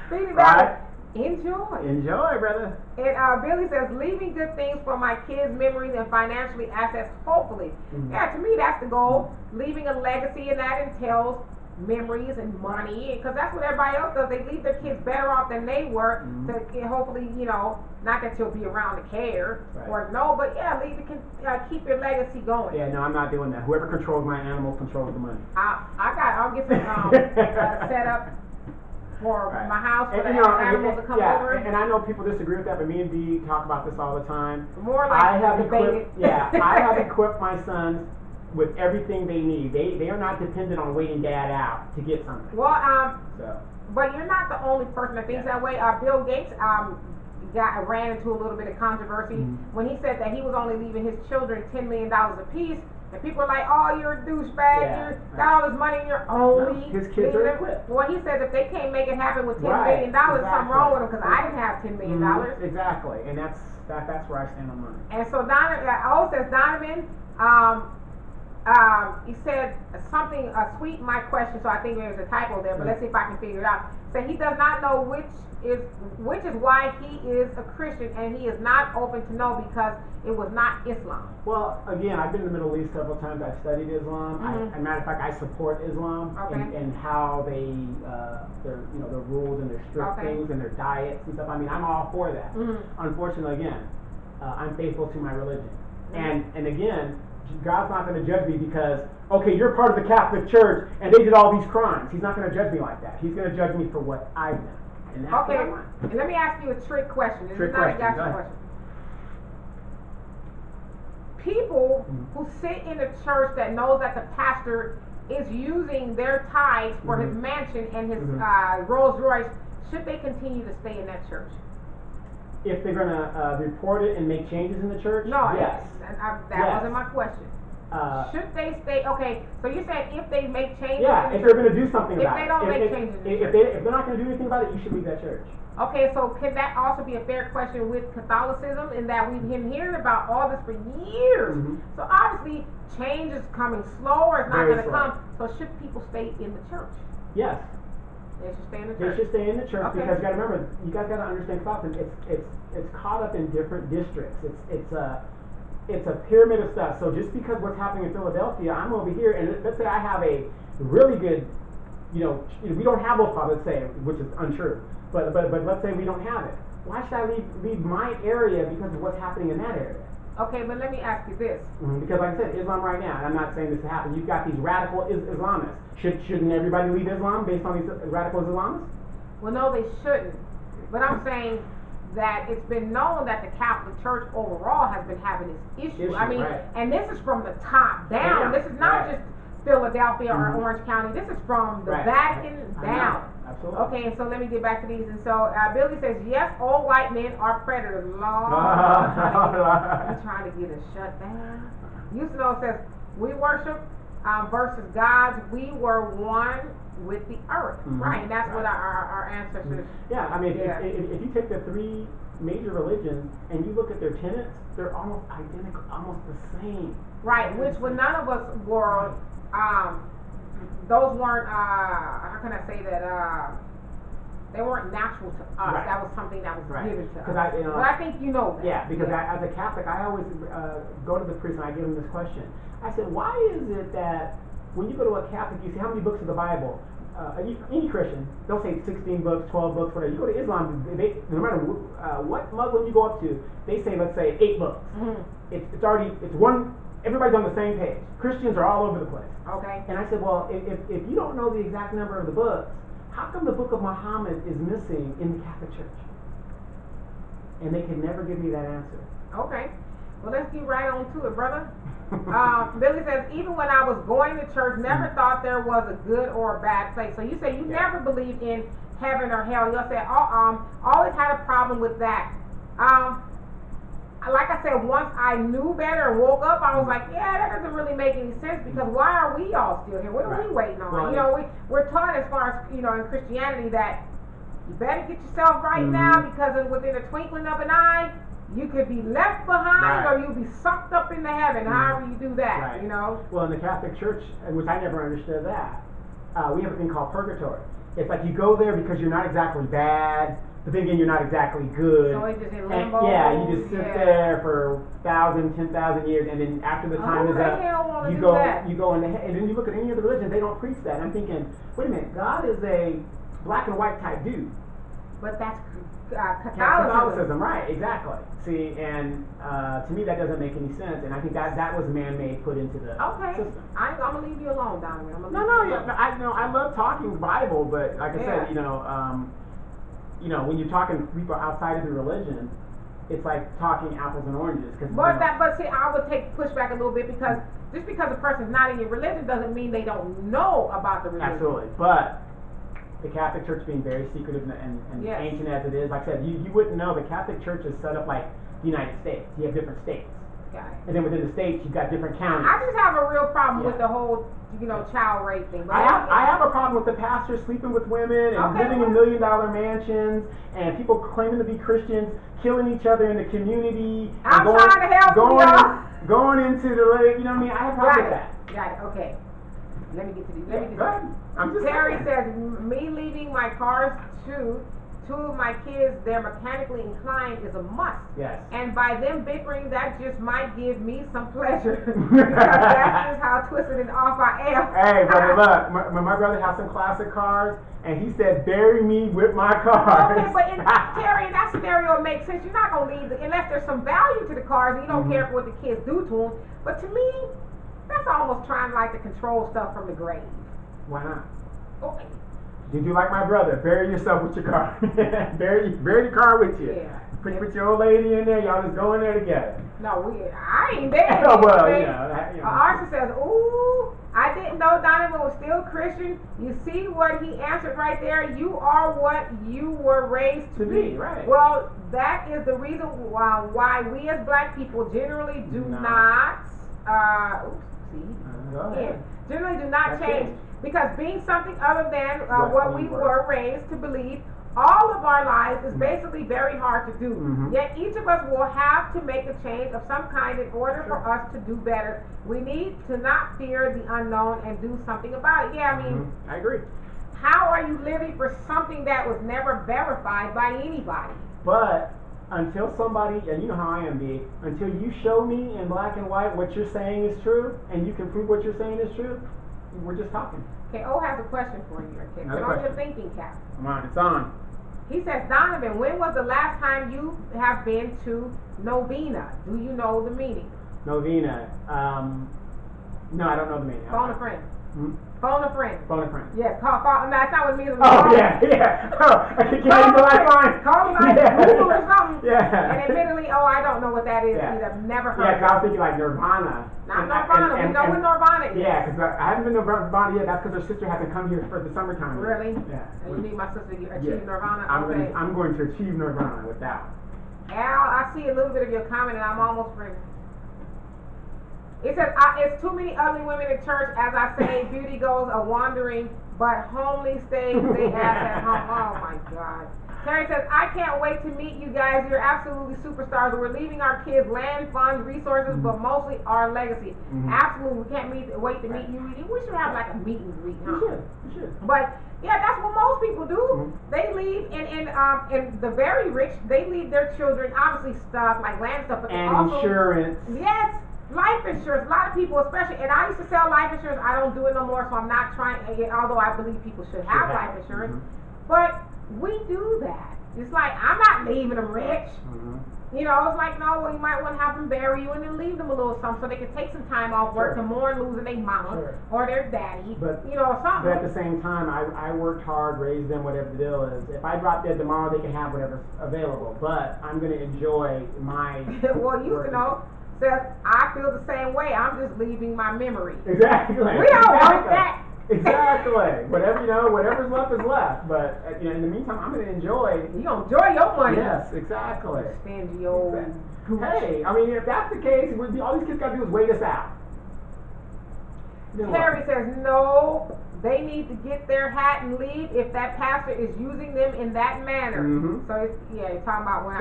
Think about it. Enjoy. Enjoy, brother. And Billy says, leaving good things for my kids' memories and financially assets, hopefully. Mm-hmm. Yeah, to me, that's the goal. Leaving a legacy, and that entails memories and money, because that's what everybody else does. They leave their kids better off than they were. Mm-hmm. To hopefully, not that you'll be around to care Right. or no, but yeah, keep your legacy going. Yeah, no, I'm not doing that. Whoever controls my animals controls the money. I'll get some set up for Right. my house for And, the animals to come over. And I know people disagree with that, but me and Dee talk about this all the time. More like I have debated. I have equipped my sons with everything they need. They are not dependent on waiting dad out to get something. Well, So. but you're not the only person that thinks that way. Bill Gates ran into a little bit of controversy when he said that he was only leaving his children $10 million apiece. And people are like, oh, you're a douchebag, you got all this money and you're only his kids are equipped. Well, he said if they can't make it happen with $10 million, exactly. something wrong with them, because I didn't have $10 million. Exactly, and that's where I stand on money. And so says Donovan, he said something, sweet my question, so I think there's a typo there, but let's see if I can figure it out. So he does not know which is why he is a Christian, and he is not open to know because it was not Islam. Well, again, I've been in the Middle East several times. I've studied Islam. As a matter of fact, I support Islam and how they their rules and their strict things and their diets and stuff. I mean, I'm all for that. Unfortunately, again, I'm faithful to my religion, and again, God's not going to judge me because, okay, you're part of the Catholic Church and they did all these crimes. He's not going to judge me like that. He's going to judge me for what I've done. And that's what I want. And let me ask you a trick question. This Trick is not a question. gotcha question. People who sit in a church that knows that the pastor is using their tithes for his mansion and his Rolls Royce, should they continue to stay in that church? If they're going to report it and make changes in the church? No, yes. That wasn't my question. Should they stay? Okay, so you're saying if they make changes? Yeah, if they're going to do something about it. If they don't make changes, if they're not going to do anything about it, you should leave that church. Okay, so can that also be a fair question with Catholicism, in that we've been hearing about all this for years? So obviously, change is coming slower. It's not going to come. So should people stay in the church? Yes. They should stay in the church. They should stay in the church because you got to remember, you guys got to understand Catholicism. It's caught up in different districts. It's a pyramid of stuff. So just because what's happening in Philadelphia, I'm over here, and let's say I have a really good, we don't have those problems, let's say, which is untrue. But let's say we don't have it. Why should I leave my area because of what's happening in that area? Okay, but let me ask you this. Because like I said, Islam right now, and I'm not saying this to happen, you've got these radical Islamists. Shouldn't everybody leave Islam based on these radical Islamists? Well, no, they shouldn't. But I'm saying that it's been known that the Catholic Church overall has been having this issue. I mean, and this is from the top down. This is not just Philadelphia or Orange County. This is from the Vatican down. Absolutely. Okay, and so let me get back to these. And so Billy says, yes, all white men are predators. Lord, you trying to get us shut down. Yusino says, we worship versus gods. We were one with the earth, right? And that's what our ancestors. Yeah, I mean, if you take the three major religions and you look at their tenets, they're almost identical, almost the same. Right, which when none of us were, those weren't, how can I say that, they weren't natural to us. That was something that was given to us. But I think you know that. Yeah, because as a Catholic, I always go to the priest and I give him this question. I said, why is it that when you go to a Catholic, you say, how many books of the Bible? Any Christian, they'll say 16 books, 12 books, whatever. You go to Islam, no matter what Muslim you go up to, they say, let's say, 8 books. It's one. Everybody's on the same page. Christians are all over the place. Okay. And I said, well, if you don't know the exact number of the books, how come the book of Muhammad is missing in the Catholic Church? And they can never give me that answer. Okay. Well, let's get right on to it, brother. Billy says, even when I was going to church, never thought there was a good or a bad place. So you say you never believed in heaven or hell. You'll say, always had a problem with that. Like I said, once I knew better and woke up, I was like, yeah, that doesn't really make any sense, because why are we all still here? What are we waiting on? Well, we're taught, as far as, in Christianity, that you better get yourself right now, because within a twinkling of an eye, you could be left behind or you'll be sucked up up into heaven, however you do that, Right. you know. Well, in the Catholic Church, which I never understood that, we have a thing called purgatory. It's like you go there because you're not exactly bad, but then again, you're not exactly good. So it's just in And, limbo. yeah, you just sit there for 1,000, 10,000 years, and then after the time is up, you go into and then you look at any other religion, they don't preach that. I'm thinking, wait a minute, God is a black and white type dude. But that's Catholicism, right? Exactly. See, and to me that doesn't make any sense, and I think that was man-made, put into the system. I'm gonna leave you alone, Donovan. I love talking Bible, but like I said, when you're talking to people outside of your religion, it's like talking apples and oranges. But see, I would take pushback a little bit because just because a person's not in your religion doesn't mean they don't know about the religion. Absolutely, but the Catholic Church being very secretive and ancient as it is, like I said, you wouldn't know. The Catholic Church is set up like the United States. You have different states. Got it. And then within the states, you've got different counties. I just have a real problem with the whole, child rape thing. But I have a problem with the pastors sleeping with women and living in $1 million mansions and people claiming to be Christians, killing each other in the community. I'm trying to help you. Going into the lake, you know what I mean? I have a problem with that. Got it. Okay. Let me get to these. Go ahead. I'm just Terry saying. says, me leaving my cars to two of my kids, they're mechanically inclined, is a must. Yes. And by them bickering, that just might give me some pleasure. Because that's just how twisted and off I am. Hey, brother, look, my brother has some classic cars, and he said, bury me with my cars. Okay, but Terry, in that scenario, it makes sense. You're not going to leave, unless there's some value to the cars, and you don't care for what the kids do to them. But to me, that's almost trying to control stuff from the grave. Why not? Okay. Did you like my brother? Bury yourself with your car. bury the car with you. Yeah. Put your old lady in there. Y'all just go in there together. No, I ain't there. Oh, well, Arthur says, ooh, I didn't know Donovan was still Christian. You see what he answered right there? You are what you were raised to be. Right. Well, that is the reason why we as black people generally do not generally do not change. Because being something other than what we were raised to believe, all of our lives is basically very hard to do. Yet each of us will have to make a change of some kind in order for us to do better. We need to not fear the unknown and do something about it. Yeah, I mean, I agree. How are you living for something that was never verified by anybody? But until somebody, and you know how I am, B, until you show me in black and white what you're saying is true, and you can prove what you're saying is true, we're just talking. Okay, O has a question for you. Okay, put on your thinking cap. Come on, it's on. He says, Donovan, when was the last time you have been to Novena? Do you know the meaning? Novena. No, I don't know the meaning. Phone a friend. Phone a friend. Phone a friend. Yes, call. No, that's not what it means. Oh, yeah. Oh, can you the lifeline? Call Google or something. Yeah. And admittedly, I don't know what that is either. Never heard of it. Yeah, because I was thinking like Nirvana. Not Nirvana. We know what Nirvana is. Yeah, because I haven't been to Nirvana yet. That's because her sister hasn't come here for the summertime. Really? Yeah. And you need my sister to achieve Nirvana? Okay. I'm going to achieve Nirvana with that. Al, I see a little bit of your comment and I'm almost ready. It says, it's too many ugly women in church, as I say, beauty goes a-wandering, but homely stays they ass at home. Oh my God. Terry says, I can't wait to meet you guys. You're absolutely superstars. We're leaving our kids land, funds, resources, but mostly our legacy. Absolutely. We can't wait to meet you. We should have like a meet and greet, huh? We should. But yeah, that's what most people do. They leave, and the very rich, they leave their children, obviously stuff, like land stuff, but and also insurance. Yes. Life insurance, a lot of people, especially, and I used to sell life insurance. I don't do it no more, so I'm not trying. Although I believe people should have life insurance, but we do that. It's like I'm not leaving them rich. It's like no. Well, you might want to have them bury you and then leave them a little something so they can take some time off work to mourn losing their mama or their daddy. But something. But at the same time, I worked hard, raised them, whatever the deal is. If I drop dead tomorrow, they can have whatever's available. But I'm going to enjoy my. Well, you used to know. Says, I feel the same way. I'm just leaving my memory. Exactly. We don't want that. Exactly. Whatever's left is left. But in the meantime, I'm gonna enjoy. You gonna enjoy your money. Yes, exactly. Stingy old. Hey, I mean, if that's the case, all these kids gotta do is wait us out. Terry says, no, they need to get their hat and leave if that pastor is using them in that manner. So you're talking about when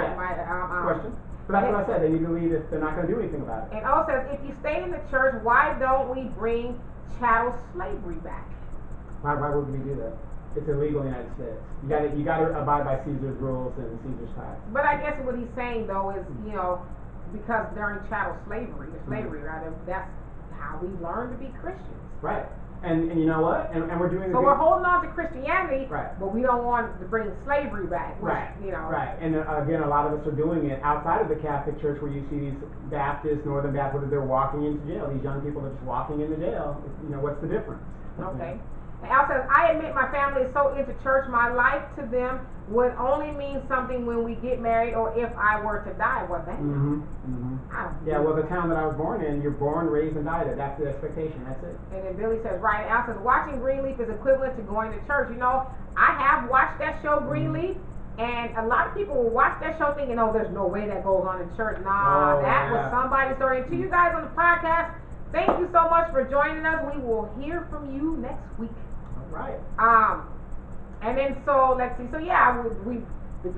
Question. But that's what I said. They need to leave if they're not going to do anything about it. And O says, if you stay in the church, why don't we bring chattel slavery back? Why would we do that? It's illegal in the United States. You got to abide by Caesar's rules and Caesar's tax. But I guess what he's saying though is, because during chattel slavery, right, that's how we learned to be Christians. Right. And you know what? And we're doing. So we're holding on to Christianity, right? But we don't want to bring slavery back, which, right? Right. And again, a lot of us are doing it outside of the Catholic Church, where you see these Baptists, Northern Baptists, they're walking into jail. These young people are just walking into jail. What's the difference? Okay. And Al says, I admit my family is so into church, my life to them would only mean something when we get married or if I were to die. Well, that yeah, well, the town that I was born in, you're born, raised, and died there. That's the expectation. That's it. And then Billy says, right. Al says, watching Greenleaf is equivalent to going to church. I have watched that show, Greenleaf, and a lot of people will watch that show thinking, oh, there's no way that goes on in church. Nah, that was somebody's story. And to you guys on the podcast, thank you so much for joining us. We will hear from you next week. Right. And then so let's see. So yeah,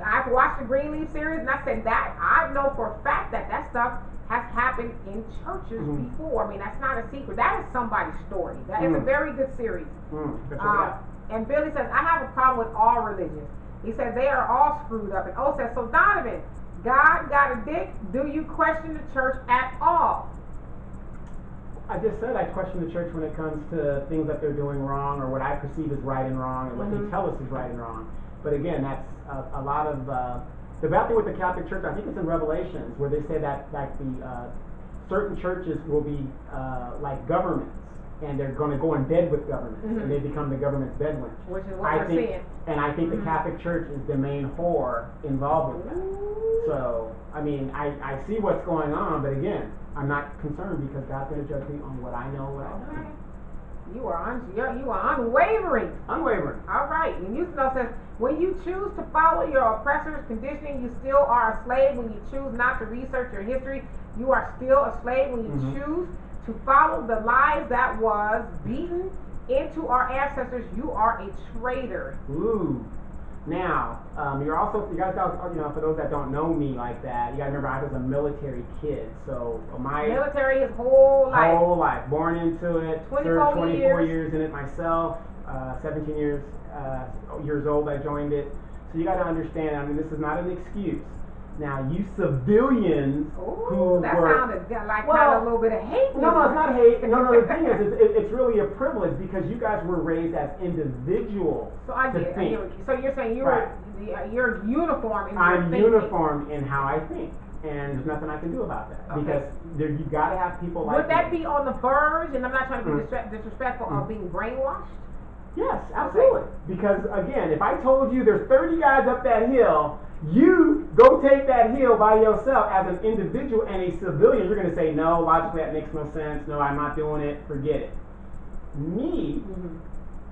I've watched the Greenleaf series, and I said that I know for a fact that stuff has happened in churches before. I mean, that's not a secret. That is somebody's story. That is a very good series. And Billy says, I have a problem with all religions. He says they are all screwed up. And O says, so Donovan, God got a dick. Do you question the church at all? I just said I question the church when it comes to things that they're doing wrong, or what I perceive as right and wrong, and what they tell us is right and wrong. But again, that's a lot of the bad thing with the Catholic Church. I think it's in Revelations where they say that the certain churches will be like governments, and they're going to go in bed with governments, and they become the government's bedouins. Which is what we're seeing. And I think the Catholic Church is the main whore involved with that. So I mean, I see what's going on, but again, I'm not concerned because God's going to judge me on what I know, what I know. You are unwavering. Unwavering. All right. And Yusuf says, when you choose to follow your oppressor's conditioning, you still are a slave. When you choose not to research your history, you are still a slave. When you choose to follow the lies that was beaten into our ancestors, you are a traitor. Ooh. Now, you guys, for those that don't know me like that, you gotta remember I was a military kid, so military his whole life, born into it, 24 years in it myself, 17 years old I joined it, so you gotta understand, I mean, this is not an excuse. Now, you civilians who that were... sounded like kind of a little bit of hate. No, it's not hate. No, the thing is, it's really a privilege because you guys were raised as individuals. So I get it. So you're saying you're uniform in your I'm thinking. uniform in how I think. And there's nothing I can do about that. Okay. Because you got to have people like Would that be on the verge, and I'm not trying to be disrespectful, of being brainwashed? Yes, absolutely. Okay. Because, again, if I told you there's 30 guys up that hill, you go take that hill by yourself as an individual and a civilian, you're going to say, no, logically that makes no sense. No, I'm not doing it. Forget it. Me,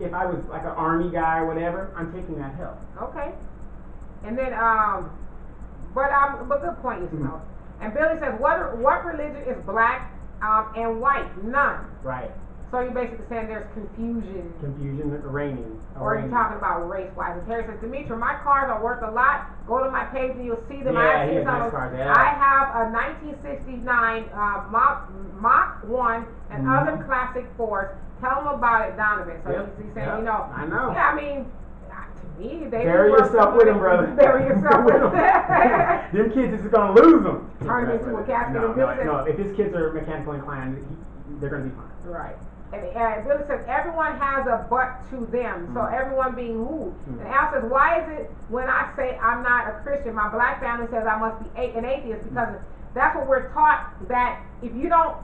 if I was like an army guy or whatever, I'm taking that hill. Okay. And then, but good point, Yusuf. And Billy says, what religion is black and white? None. Right. So you're basically saying there's confusion. Confusion reigning. Or you're talking about race-wise. And Terry says, Demetra, my cars are worth a lot. Go to my page and you'll see them. Yeah, he has nice cars, yeah. I have a 1969 Mach 1 and other classic Fords. Tell them about it, Donovan. So he's saying, I know. Yeah, I mean, to me, they bury yourself with them, brother. Bury yourself with them. Them kids is going to lose them. Turn into a casket. No, if his kids are mechanically inclined, they're going to be fine. Right. And Billy says everyone has a but to them. So everyone being who? And Al says, why is it when I say I'm not a Christian, my black family says I must be an atheist? Because that's what we're taught, that if you don't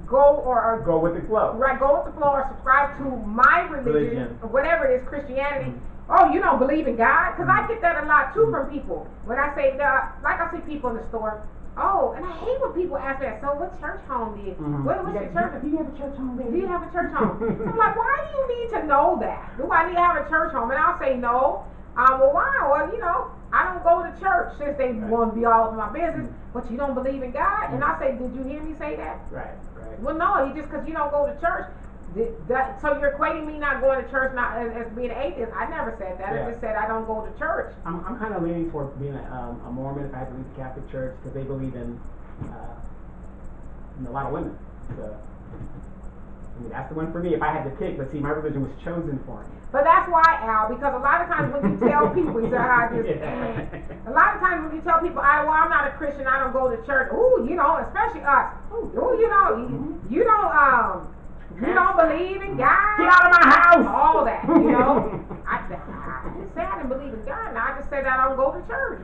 go with the flow. Right, go with the flow or subscribe to my religion. Whatever it is, Christianity. Oh, you don't believe in God? Because I get that a lot too from people. When I say, like I see people in the store. Oh, and I hate when people ask that. So, what church home do you? What's your church? Do you have a church home? Do you have a church home? I'm like, why do you need to know that? Do I need to have a church home? And I'll say no. Well, why? Well, I don't go to church since they want to be all over my business. But you don't believe in God? And I say, did you hear me say that? Right. Well, no, just because you don't go to church. So you're equating me not going to church not as being an atheist? I never said that. Yeah. I just said I don't go to church. I'm kind of leaning towards being a Mormon if I had to leave the Catholic Church because they believe in a lot of women. So, I mean, that's the one for me if I had to pick. But see, my religion was chosen for me. But that's why, Al, because a lot of times when you tell people, you say, a lot of times when you tell people, well, I'm not a Christian, I don't go to church. Ooh, especially us. Ooh, you don't believe in God. Get out of my house. All that, I didn't say I didn't believe in God. Now I just said that I don't go to church.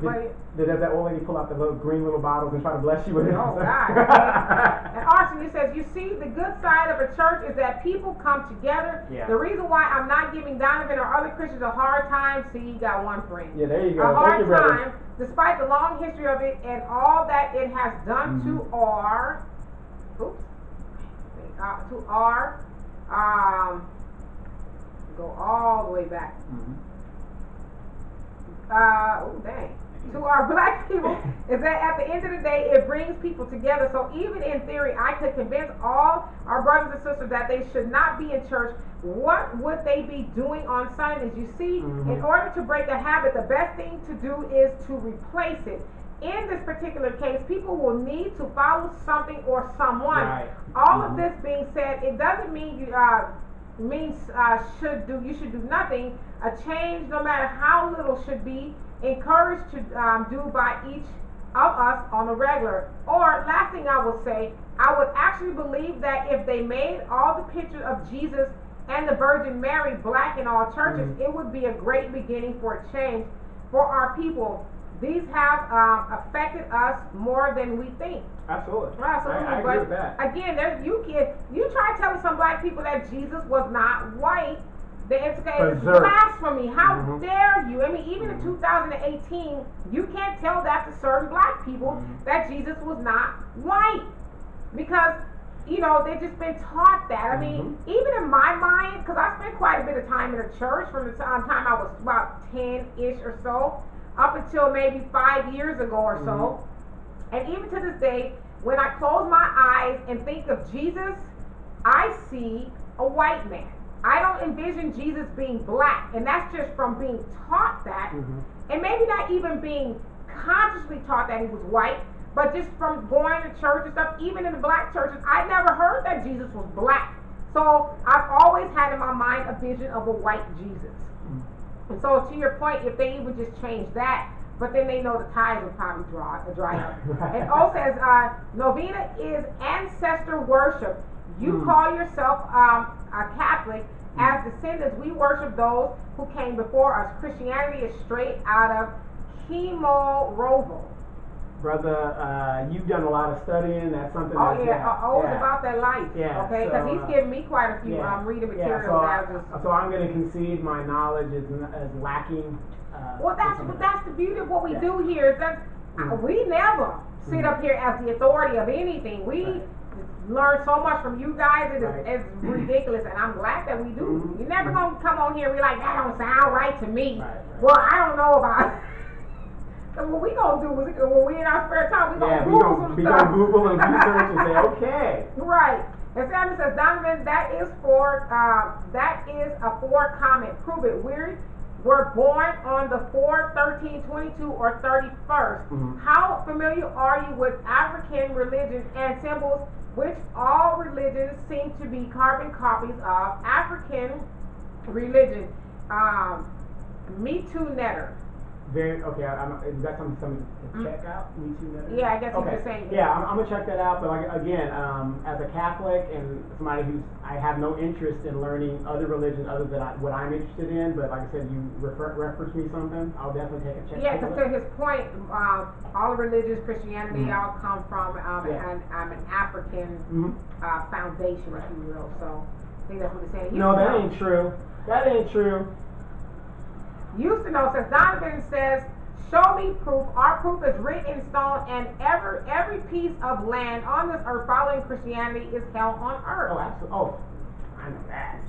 Does that old lady pull out the little green little bottles and try to bless you with it? Oh God. Okay. And Arson, says, you see, the good side of a church is that people come together. Yeah. The reason why I'm not giving Donovan or other Christians a hard time, see, you got one friend. Yeah, there you go. A hard Thank you, time, despite the long history of it and all that it has done to our, go all the way back. To our black people, is that at the end of the day, it brings people together. So even in theory, I could convince all our brothers and sisters that they should not be in church. What would they be doing on Sundays? You see, in order to break a habit, the best thing to do is to replace it. In this particular case, people will need to follow something or someone. Right. All of this being said, it doesn't mean you should do nothing. A change, no matter how little, should be encouraged to do by each of us on a regular. Or last thing I would say, I would actually believe that if they made all the pictures of Jesus and the Virgin Mary black in all churches, it would be a great beginning for a change for our people. These have affected us more than we think. Absolutely. I agree with that. Again, you try telling some black people that Jesus was not white, it's blasphemy. How dare you? I mean, even in 2018, you can't tell that to certain black people that Jesus was not white. Because, they've just been taught that. I mean, even in my mind, because I spent quite a bit of time in the church from the time I was about 10-ish or so, up until maybe 5 years ago or so. And even to this day, when I close my eyes and think of Jesus, I see a white man. I don't envision Jesus being black, and that's just from being taught that, and maybe not even being consciously taught that he was white, but just from going to church and stuff. Even in the black churches, I never heard that Jesus was black. So I've always had in my mind a vision of a white Jesus. And so to your point, if they even just change that, but then they know the ties will probably dry up. And O says, novena is ancestor worship. You call yourself a Catholic. As descendants, we worship those who came before us. Christianity is straight out of Omarosa. Brother, you've done a lot of studying. That's something. It's about that life. Yeah. Okay, because he's given me quite a few reading materials. So I'm going to concede my knowledge is lacking. That's the beauty of what we do here. Is that we never sit up here as the authority of anything. We learn so much from you guys. It's ridiculous, and I'm glad that we do. You're never gonna come on here and be like, that don't sound right to me. Well, I don't know about it. So what we gonna do is when we in our spare time, we gonna Google some stuff. We gonna Google and research and say, okay. Right. And Sammy says, Donovan, that is a 4 comment. Prove it. We're born on the 4, 13, 22, or 31st. How familiar are you with African religions and symbols, which all religions seem to be carbon copies of African religion? Me Too Netter. Is that something to check out? Me Too Netter? Yeah, I guess he's just saying. Yeah, I'm gonna check that out. But again, as a Catholic and somebody I have no interest in learning other religions other than what I'm interested in. But like I said, you reference me something, I'll definitely take a check. Yeah, because to his point, all religions, Christianity, all come from an African foundation, if you will. So I think that's what he's saying. No, that ain't true. That ain't true. Used to know, says Donovan says, show me proof. Our proof is written in stone, and every piece of land on this earth following Christianity is hell on earth. Oh, absolutely. Oh, I know that.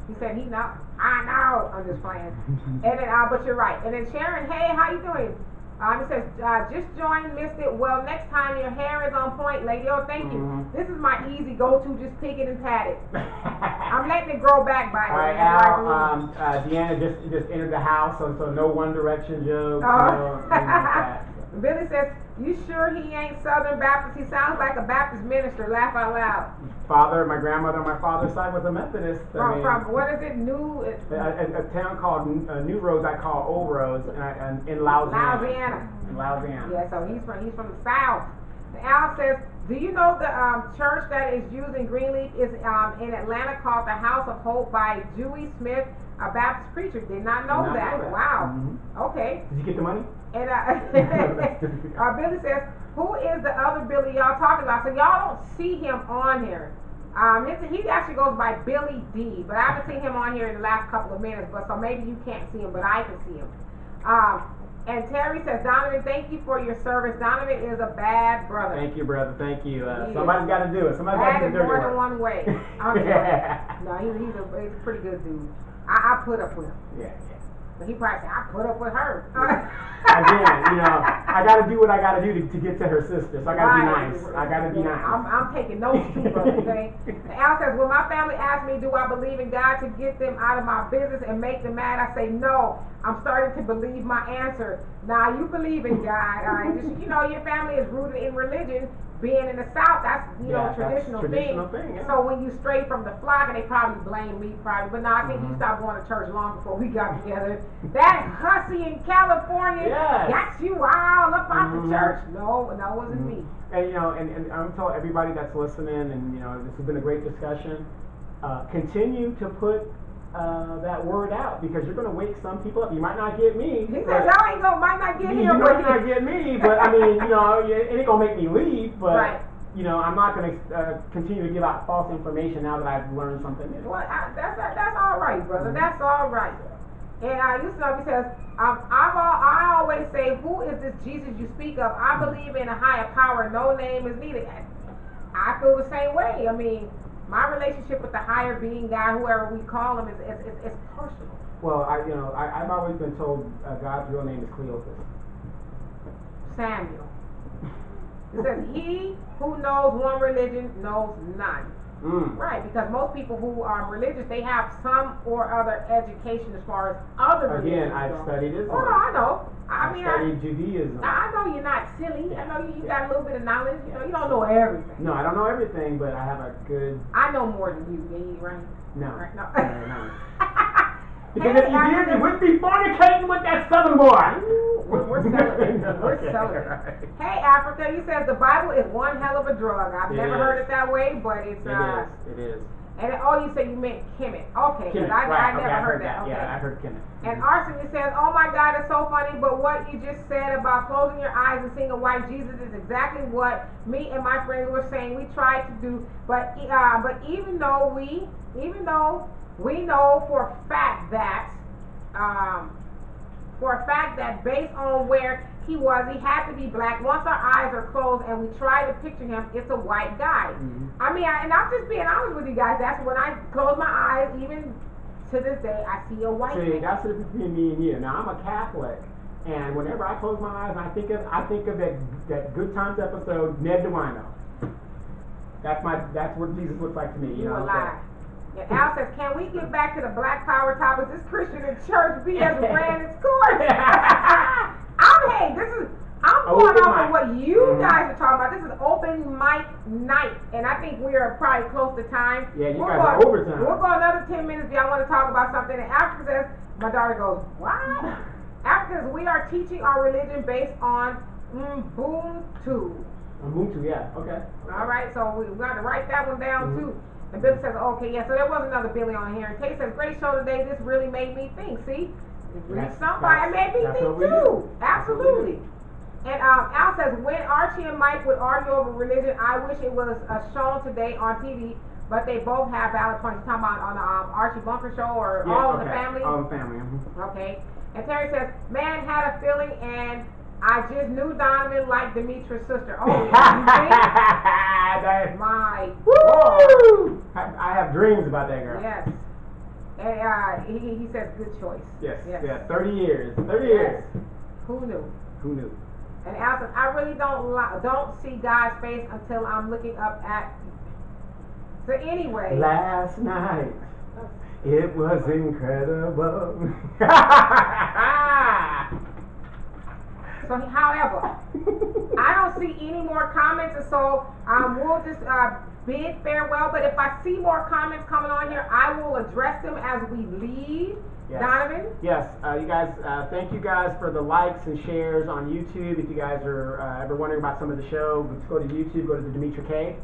He said he not. I know. I'm just playing. And then, but you're right. And then Sharon, hey, how you doing? It says, just joined, missed it. Well, next time your hair is on point, lady. Oh, thank you. This is my easy go-to. Just pick it and pat it. I'm letting it grow back, by the way. All right, Al, Deanna just entered the house, so no One Direction jokes. No, things like that. Billy says, you sure he ain't Southern Baptist? He sounds like a Baptist minister. Laugh out loud. My grandmother on my father's side was a Methodist. From what is it? A town called New Roads, I call Old Roads, and in Louisiana. In Louisiana. Yeah, so he's from the South. And Al says, do you know the church that is used in Greenleaf is in Atlanta called the House of Hope by Dewey Smith, a Baptist preacher? Did not know that. Wow. Okay. Did you get the money? And Billy says, who is the other Billy y'all talking about? So y'all don't see him on here. He actually goes by Billy D, but I haven't seen him on here in the last couple of minutes, but so maybe you can't see him, but I can see him. And Terry says, Donovan, thank you for your service. Donovan is a bad brother. Thank you, brother. Thank you. Somebody's got to do it. Somebody's got to do it. More than one way. No, he's a pretty good dude. I put up with him. Yeah. But he probably said, I put up with her. Again, I got to do what I got to do to get to her sister. So I got to be nice. I got to be nice. I'm taking notes too, brother, okay? And Al says, when my family asks me, do I believe in God to get them out of my business and make them mad, I say, no. I'm starting to believe my answer. Now, you believe in God. Just, your family is rooted in religion. Being in the South, that's traditional thing. Yeah. So when you stray from the flock, and they probably blame me, but no, I think you stopped going to church long before we got together. That hussy in California got you all up out the church. No, it wasn't me. And and I'm telling everybody that's listening, and this has been a great discussion. Continue to put that word out, because you're going to wake some people up. You might not get me. He says y'all might not get him. You might not get me, but I mean, it ain't going to make me leave, but right. I'm not going to continue to give out false information now that I've learned something new. Well, that's all right, brother. That's all right. And he says, I always say, who is this Jesus you speak of? I believe in a higher power. No name is needed. I feel the same way. I mean, my relationship with the higher being, God, whoever we call him, is personal. Well, I've always been told God's real name is Cleopas. Samuel. It says, he who knows one religion knows none. Right, because most people who are religious, they have some or other education as far as other religions. Again, I've studied Islam. Oh, no, I know. I studied Judaism. I know you're not silly. I know you got a little bit of knowledge. You don't know everything. No, I don't know everything, but I have a good... I know more than you, right? No. Right? No. No. Because if you did, you wouldn't be fornicating with that Southern boy. We're celebrating. We're celebrating. Right. Hey, Africa, he says the Bible is one hell of a drug. I've never heard it that way, but it's... It is. And you said you meant Kemet. Okay, because I never heard that. Okay. Yeah, I heard Kemet. And Arson, he says, oh my God, it's so funny, but what you just said about closing your eyes and seeing a white Jesus is exactly what me and my friends were saying we tried to do. But even though we know for a fact that based on where he was, he had to be black. Once our eyes are closed and we try to picture him, it's a white guy. I mean, and I'm just being honest with you guys. That's when I close my eyes, even to this day, I see a white man. See, that's the difference between me and you. Now, I'm a Catholic, and whenever I close my eyes, I think of that Good Times episode, Ned DeWino. That's what Jesus looks like to me. You lie. And Al says, can we get back to the Black Power topic? This Christian in church BS ran its course. I'm going off of what you guys are talking about. This is open mic night, and I think we are probably close to time. Yeah, you guys are overtime. We'll go another 10 minutes if y'all want to talk about something. And Africa says, my daughter goes, what? Africa says, we are teaching our religion based on Ubuntu. Ubuntu, yeah, okay. All right, so we got to write that one down too. And Billy says, okay, yeah, so there was another Billy on here. And Kay says, great show today. This really made me think. See? Somebody made me think too. Absolutely. And Al says, when Archie and Mike would argue over religion, I wish it was shown today on TV, but they both have valid points. You're talking about on the Archie Bunker show or All in the Family? All in the Family. Okay. And Terry says, man had a feeling and I just knew Donovan liked Demetra's sister. Oh, you think? My woo! I have dreams about that girl. Yes. And he says, good choice. Yes. Yeah. 30 years. 30 years. Who knew? Who knew? And Al says, I really don't see God's face until I'm looking up at. So anyway. Last night, it was incredible. So, however, I don't see any more comments, and so we'll just bid farewell. But if I see more comments coming on here, I will address them as we leave. Yes. Donovan? Yes, you guys, thank you guys for the likes and shares on YouTube. If you guys are ever wondering about some of the show, just go to YouTube, go to the Demetra K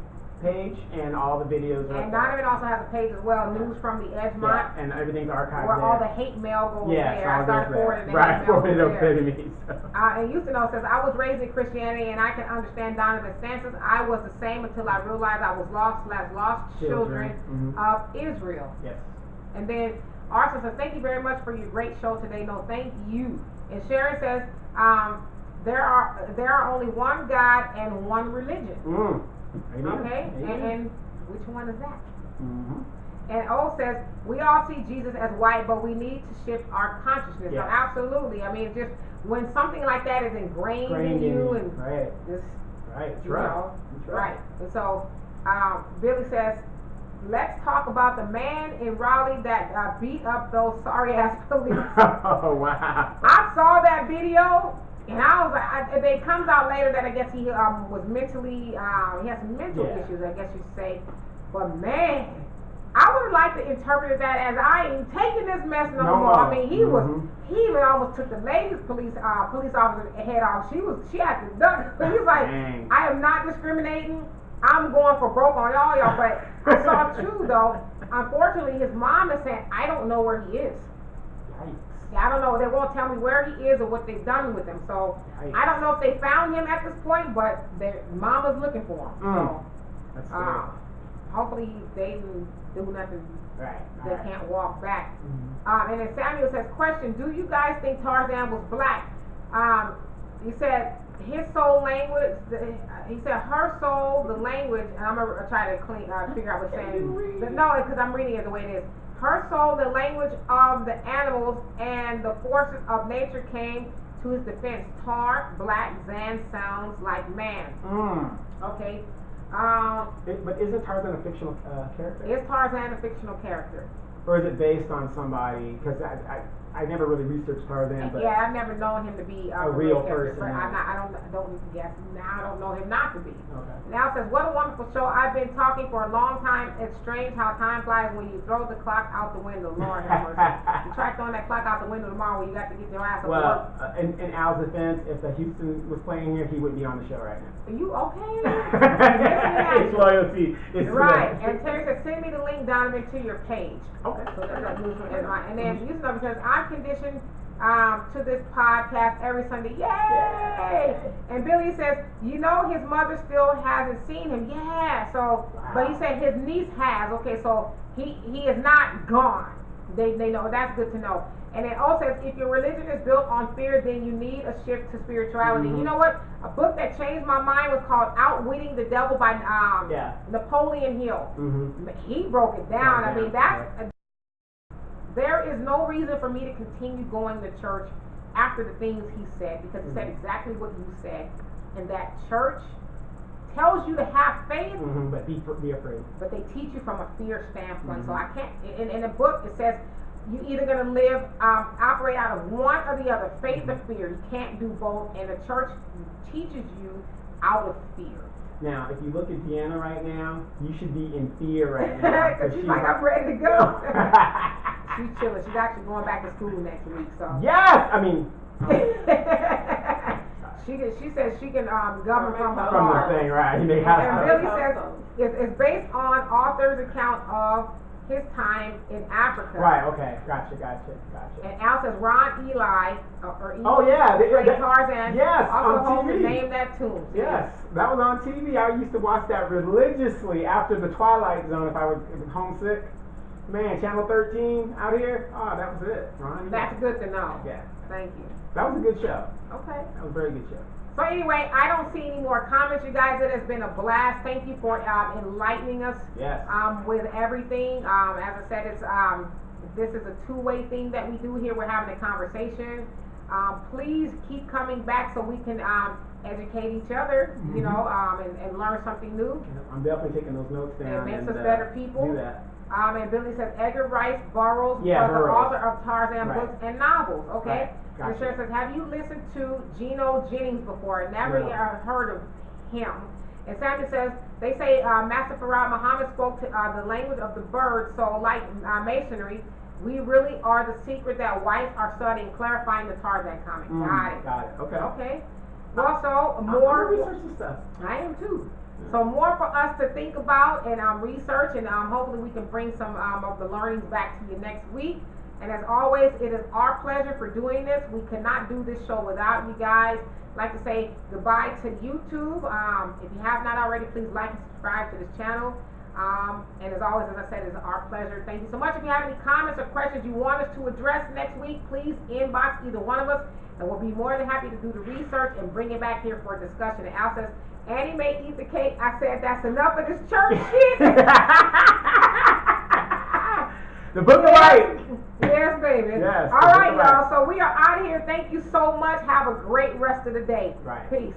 page, and all the videos are And Donovan also has a page as well, News from the Edgemont. Yeah, and everything's archived where there. all the hate mail goes there. I started forwarding the right, hate mail forwarded over there. to me. So. And Houston says, I was raised in Christianity and I can understand Donovan's stances. I was the same until I realized I was lost children of Israel. Yes. And then Arthur says, thank you very much for your great show today. No, thank you. And Sharon says, there are only one God and one religion. Amen. Okay? Amen. And which one is that? And O says, we all see Jesus as white, but we need to shift our consciousness. Yes. So absolutely. I mean, just when something like that is ingrained in you, and right. just, right. you know, right. And so Billy says, let's talk about the man in Raleigh that beat up those sorry ass police. Oh wow! I saw that video. And I was like, it comes out later that I guess he was mentally, he has some mental issues, I guess you should say. But man, I would like to interpret that as I ain't taking this mess no more. I mean, he even almost took the lady's police officer's head off. She had to duck. He was like, dang. I am not discriminating. I'm going for broke on all y'all. But I saw too though, unfortunately his mom is saying, I don't know where he is. Yikes. I don't know. They won't tell me where he is or what they've done with him. So I don't know if they found him at this point, but their mama's looking for him. So that's hopefully they didn't do nothing. Right. They can't walk back. And then Samuel says, question: do you guys think Tarzan was black? He said his soul language. He said her soul, the language. And I'm gonna try to figure out what's saying. No, because I'm reading it the way it is. Her soul, the language of the animals, and the forces of nature came to his defense. Tar, black, Zan sounds like man. Okay. But isn't Tarzan a fictional character? Is Tarzan a fictional character? Or is it based on somebody? Because I never really researched Tarzan. But yeah, I've never known him to be a real person. But I don't guess now I don't know him not to be. Okay. Now it says, what a wonderful show. I've been talking for a long time. It's strange how time flies when you throw the clock out the window. Lord have mercy. You try throwing that clock out the window tomorrow when you got to get your ass up. Well, in Al's defense, if Houston was playing here, he wouldn't be on the show right now. Are you okay? It's loyalty. It's right. And Terry said, send me the link, Donovan, to your page. Okay. So that's news from Edgemont. And then Houston says, I'm conditioned to this podcast every Sunday. Yay! And Billy says, you know his mother still hasn't seen him. Yeah. So, but he said his niece has. Okay, so he is not gone. They know. That's good to know. And it also says, if your religion is built on fear, then you need a shift to spirituality. You know what? A book that changed my mind was called Outwitting the Devil by Napoleon Hill. He broke it down. I mean, there is no reason for me to continue going to church after the things he said, because he said exactly what you said. And that church tells you to have faith, but be afraid. But they teach you from a fear standpoint. So I can't. In the book, it says, you either going to live, operate out of one or the other, faith or fear. You can't do both, and the church teaches you out of fear. Now, if you look at Deanna right now, you should be in fear right now. Because she's like, I'm ready to go. She's chilling. She's actually going back to school next week. So yes, I mean. She says she can govern from her from heart. the thing, right? And Billy says it's based on author's account of his time in Africa. Right, okay, gotcha. And Al says Ron Eli, or Eli, oh yeah, Tarzan, yes, also on holds TV. the name that tune. Yes, that was on TV. I used to watch that religiously after the Twilight Zone if I was homesick. Man, Channel 13 out here, oh, that was it. Ron Eli. That's good to know. Yeah. Thank you. That was a good show. Okay. That was a very good show. So anyway, I don't see any more comments, you guys. It has been a blast. Thank you for enlightening us. Yes. With everything. As I said, it's this is a two-way thing that we do here. We're having a conversation. Please keep coming back so we can educate each other, you know, and learn something new. Yeah, I'm definitely taking those notes down. It makes us better people. Do that. And Billy says Edgar Rice Burroughs was the author of Tarzan books and novels. Okay. Right. And Sharon says, have you listened to Geno Jennings before? Never heard of him. And Samuel says, they say Master Farad Muhammad spoke to, the language of the birds, so like masonry, we really are the secret that whites are studying, clarifying the Tarzan comic. Got it. Okay. Okay. Also, more. I'm research this stuff. I am too. So more for us to think about and research, and hopefully we can bring some of the learnings back to you next week. And as always, it is our pleasure for doing this. We could not do this show without you guys. I'd like to say goodbye to YouTube. If you have not already, please like and subscribe to this channel. And as always, as I said, it's our pleasure. Thank you so much. If you have any comments or questions you want us to address next week, please inbox either one of us, and we'll be more than happy to do the research and bring it back here for a discussion. And Al says, Annie may eat the cake. I said, that's enough of this church shit. The book of life. Yes, baby. Yes. All right, y'all. So we are out of here. Thank you so much. Have a great rest of the day. Right. Peace.